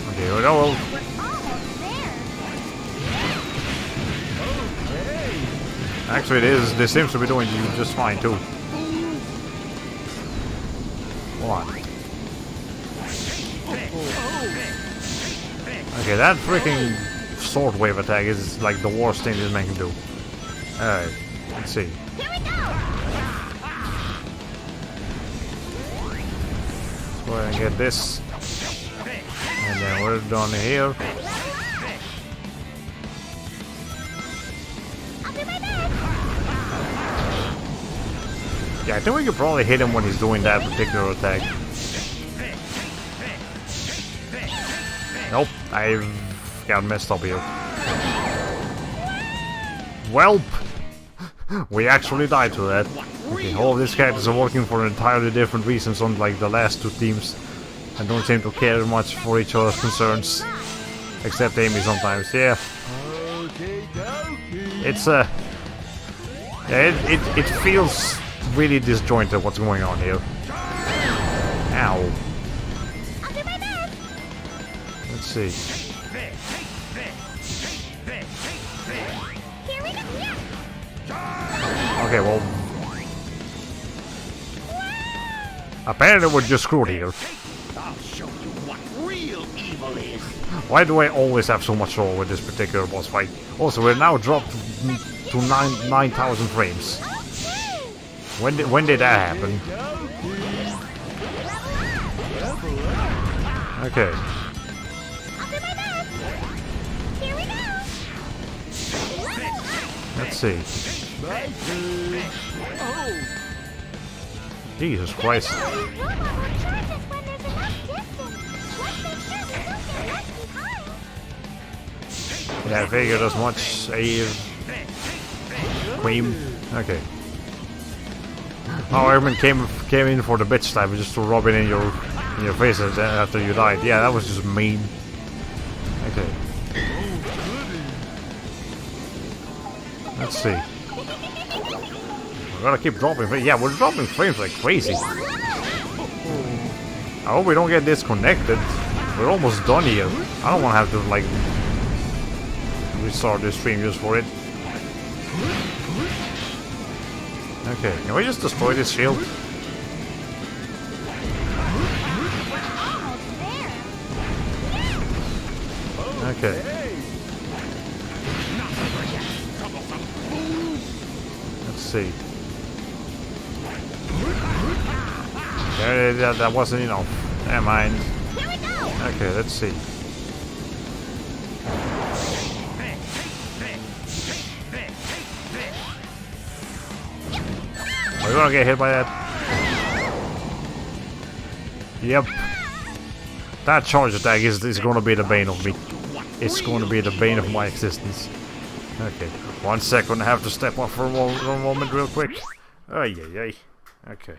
Okay, well, actually this seems to be doing just fine too. Come on. Okay, that freaking sword wave attack is like the worst thing this man can do. Alright, let's see. Let's go ahead and get this. And then we're done here. Yeah, I think we could probably hit him when he's doing that particular attack. Nope, I've got messed up here. Welp! We actually died to that. Okay, all of these characters are working for entirely different reasons on like the last two teams. And don't seem to care much for each other's concerns. Except Amy sometimes, yeah. It's yeah, it feels really disjointed what's going on here. Ow. Let's see. Okay, well... apparently we're just screwed here. I'll show you what real evil is. Why do I always have so much trouble with this particular boss fight? Also, we're now dropped to 9,000 frames. When did that happen? Okay. Let's see. Jesus Christ. Yeah, I figured as much. Queen. Okay. Oh, Eggman came in for the bitch slap just to rub it in your face after you died. Yeah, that was just mean. Okay. Let's see. We're gonna keep dropping frames. Yeah, we're dropping frames like crazy. I hope we don't get disconnected. We're almost done here. I don't want to have to like restart the stream just for it. Okay, can we just destroy this shield? Almost there. Okay. Let's see. Okay, that wasn't enough. Never mind. Here we go. Okay, let's see. Are you gonna get hit by that? Yep. That charge attack is gonna be the bane of me. It's gonna be the bane of my existence. Okay, 1 second, I have to step off for one moment real quick. Ay, ay, ay. Okay.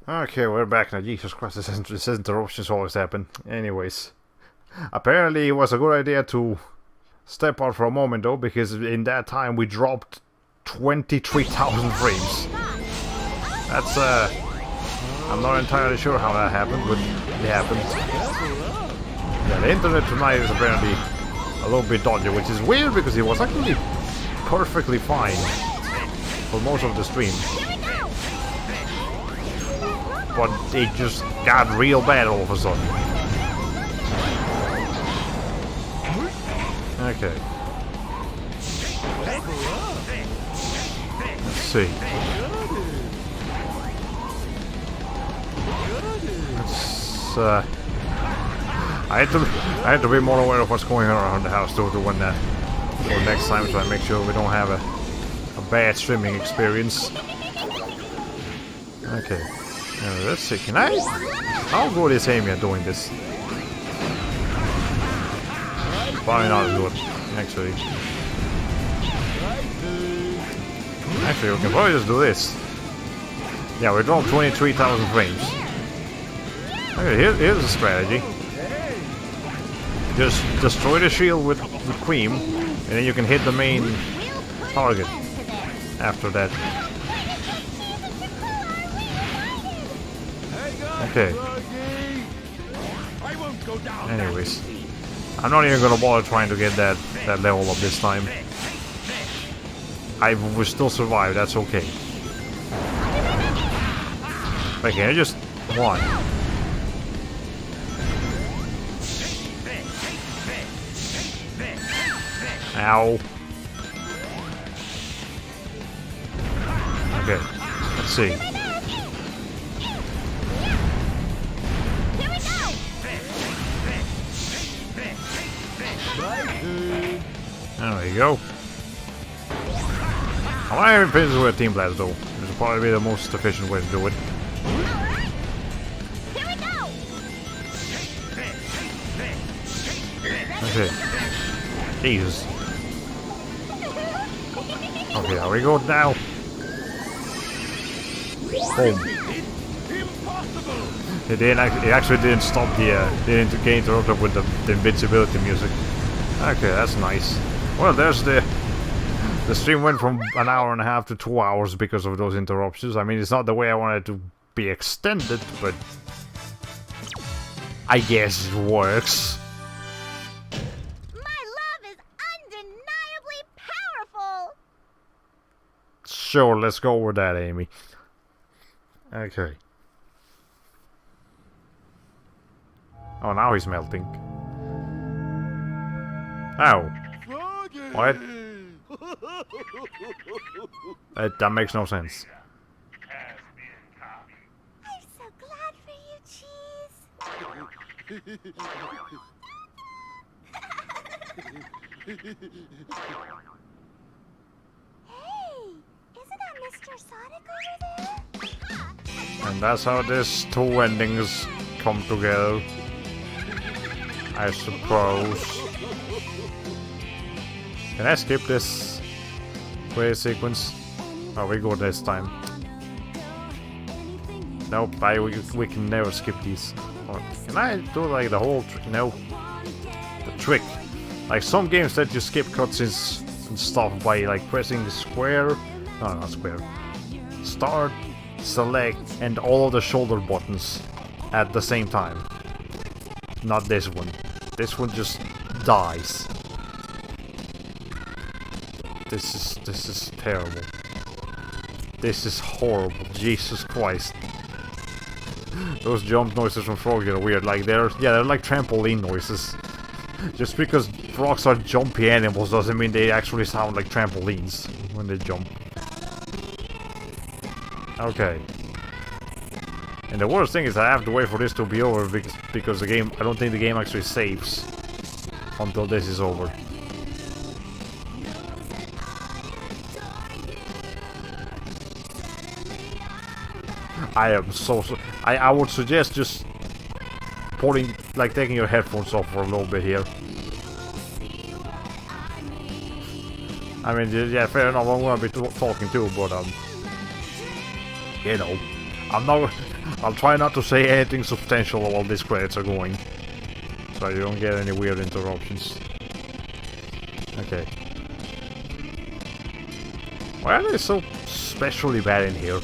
Okay, we're back now. Jesus Christ, this interruptions always happen. Anyways, apparently it was a good idea to step out for a moment though, because in that time we dropped 23,000 frames. That's I'm not entirely sure how that happened, but it happened. Yeah, the internet tonight is apparently a little bit dodgy, which is weird because it was actually perfectly fine for most of the stream. But it just got real bad all of a sudden. Okay. Let's see. Let's, I had to be more aware of what's going on around the house too to when for next time, so I make sure we don't have a bad streaming experience. Okay. Let's see, can I? How good is Amy at doing this? Probably not as good, actually. Actually, we can probably just do this. Yeah, we dropped 23,000 frames. Okay, here's a strategy. Just destroy the shield with cream, and then you can hit the main target after that. Okay. Anyways, I'm not even gonna bother trying to get that level up this time. I will still survive. That's okay. Okay, I just one. Ow. Okay, let's see. There we go. I'm not even finished with a team blast though. This will probably be the most efficient way to do it. Okay. Jesus. Okay, there we go now. Boom. It actually didn't stop the didn't get interrupted with the invincibility music. Okay, that's nice. Well, there's the stream went from an hour and a half to 2 hours because of those interruptions. I mean, it's not the way I wanted it to be extended, but I guess it works. My love is undeniably powerful. Sure, let's go with that, Amy. Okay. Oh, now he's melting. Ow. What? That makes no sense. I'm so glad for you, Cheese. Hey, isn't that Mr. Sonic over there? And that's how these two endings come together, I suppose. Can I skip this credit sequence? Oh, we go this time. Nope, we can never skip these. Or can I do like the whole trick? No. The trick. Like some games that you skip cutscenes and stuff by like pressing the square. No, not square. Start, select, and all of the shoulder buttons at the same time. Not this one. This one just dies. This is terrible. This is horrible. Jesus Christ. Those jump noises from frogs are weird. Like they're like trampoline noises. Just because frogs are jumpy animals doesn't mean they actually sound like trampolines when they jump. Okay. And the worst thing is I have to wait for this to be over because the game, I don't think the game actually saves until this is over. I am so I would suggest just taking your headphones off for a little bit here. I mean, yeah, fair enough, I'm gonna be talking too, but you know, I'll try not to say anything substantial while these credits are going, so you don't get any weird interruptions. Okay. Why are they so especially bad in here?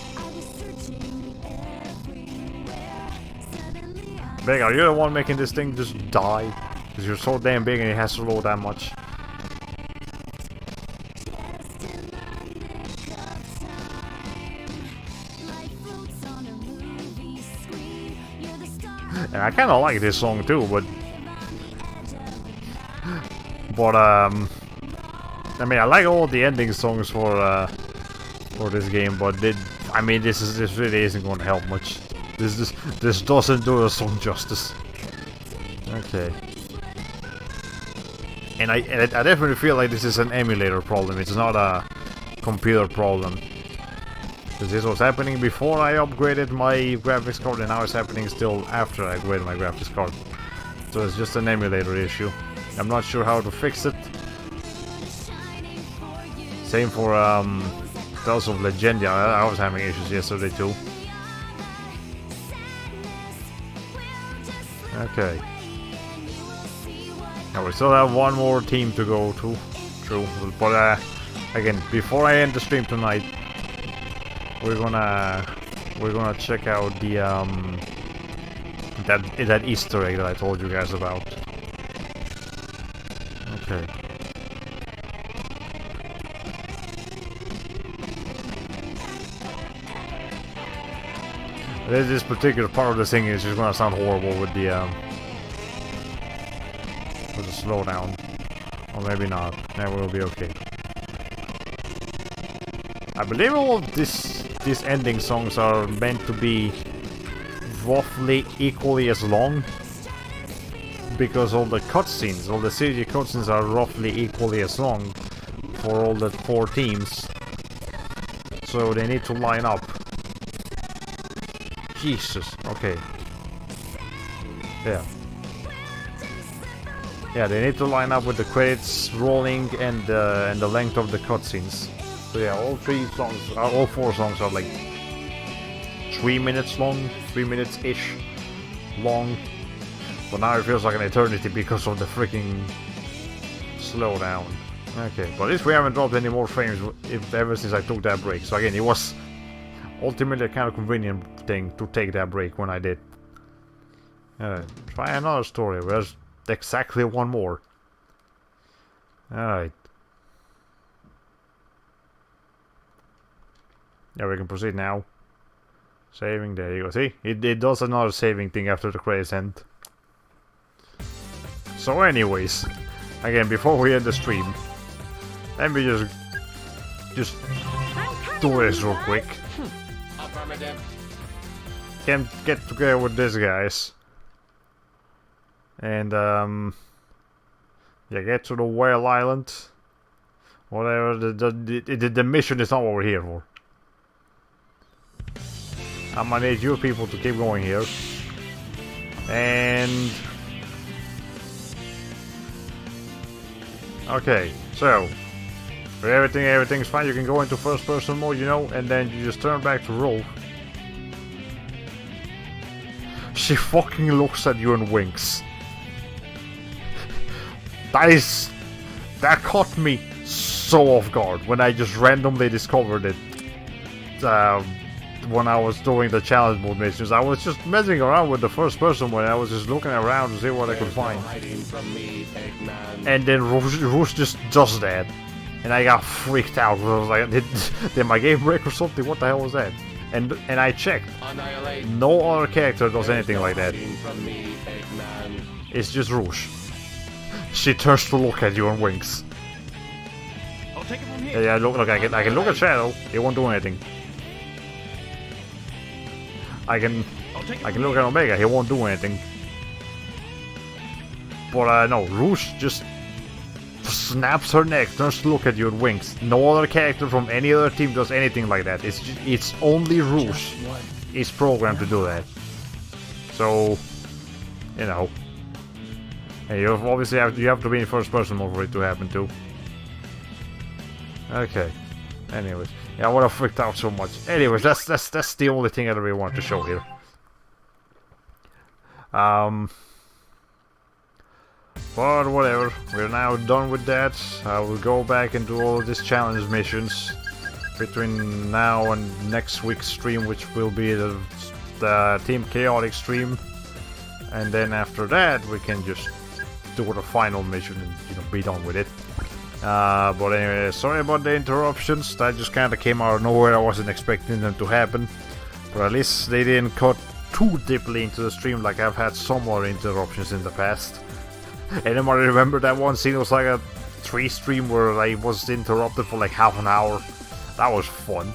Big, are you the one making this thing just die? Because you're so damn big and it has to load that much. And I kinda like this song too, but I mean, I like all the ending songs for this game, but I mean, this really isn't going to help much. This doesn't do the song justice. Okay. And I definitely feel like this is an emulator problem. It's not a computer problem. Because this was happening before I upgraded my graphics card, and now it's happening still after I upgraded my graphics card. So it's just an emulator issue. I'm not sure how to fix it. Same for Tales of Legendia. I was having issues yesterday too. Okay. Now we still have one more team to go to. True. But again, before I end the stream tonight, we're gonna check out the that Easter egg that I told you guys about. Okay. This particular part of the thing is just gonna sound horrible with the slowdown, or maybe not. Then we'll be okay. I believe all of these ending songs are meant to be roughly equally as long, because all the cutscenes, all the CG cutscenes are roughly equally as long for all the 4 teams. So they need to line up. Jesus. Okay. Yeah. Yeah, they need to line up with the credits rolling and the length of the cutscenes. So yeah, all 4 songs are like 3 minutes long, 3 minutes-ish long. But now it feels like an eternity because of the freaking slowdown. Okay, but at least we haven't dropped any more frames ever since I took that break. So again, it was ultimately a kind of convenient thing to take that break when I did. Try another story. There's exactly one more. Alright. Yeah, we can proceed now. Saving, there you go. See? It does another saving thing after the credits end. So anyways, again, before we end the stream, let me just do this real quick. Can get together with these guys. And yeah, get to the whale island. Whatever, the mission is not what we're here for. I'm gonna need you people to keep going here. And okay, so for everything's fine. You can go into first person mode, you know, and then you just turn back to Rou. She fucking looks at you and winks. That caught me so off guard when I just randomly discovered it. When I was doing the challenge mode missions, I was just messing around with the first person one. I was just looking around to see what I could find. And then Rouge just does that. And I got freaked out. I was like, did my game break or something? What the hell was that? And I checked. No other character does anything like that. It's just Rouge. She turns to look at you and winks. I'll take it from here. Yeah, look, I can look at Shadow. He won't do anything. I can look at Omega. He won't do anything. But no, Rouge just snaps her neck, turns to look at you and winks. No other character from any other team does anything like that. It's only Rouge is programmed to do that. So, you know, and you have to be in first person mode for it to happen too. Okay. Anyways, yeah, I would have freaked out so much. Anyways, that's the only thing I really want to show here. But whatever, we're now done with that. I will go back and do all of these challenge missions between now and next week's stream, which will be the Team Chaotic stream. And then after that, we can just do the final mission and, you know, be done with it. But anyway, sorry about the interruptions. That just kind of came out of nowhere. I wasn't expecting them to happen. But at least they didn't cut too deeply into the stream like I've had some more interruptions in the past. Anybody remember that one scene? It was like a tree stream where I was interrupted for like half an hour. That was fun.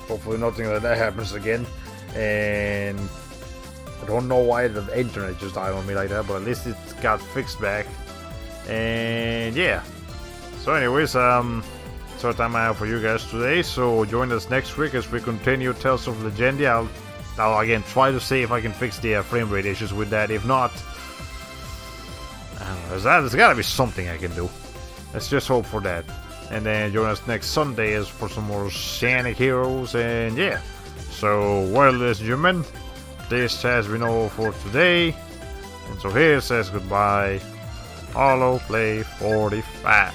Hopefully nothing like that happens again. And I don't know why the internet just died on me like that, but at least it got fixed back. And yeah. So anyways, that's all the time I have for you guys today. So join us next week as we continue Tales of Legendia. I'll again try to see if I can fix the frame rate issues with that. If not, I don't know, there's gotta be something I can do. Let's just hope for that. And then join us next Sunday as for some more Sonic Heroes. And yeah. So, well, ladies and gentlemen, this has been all for today. And so here says goodbye, Hollow Play 45.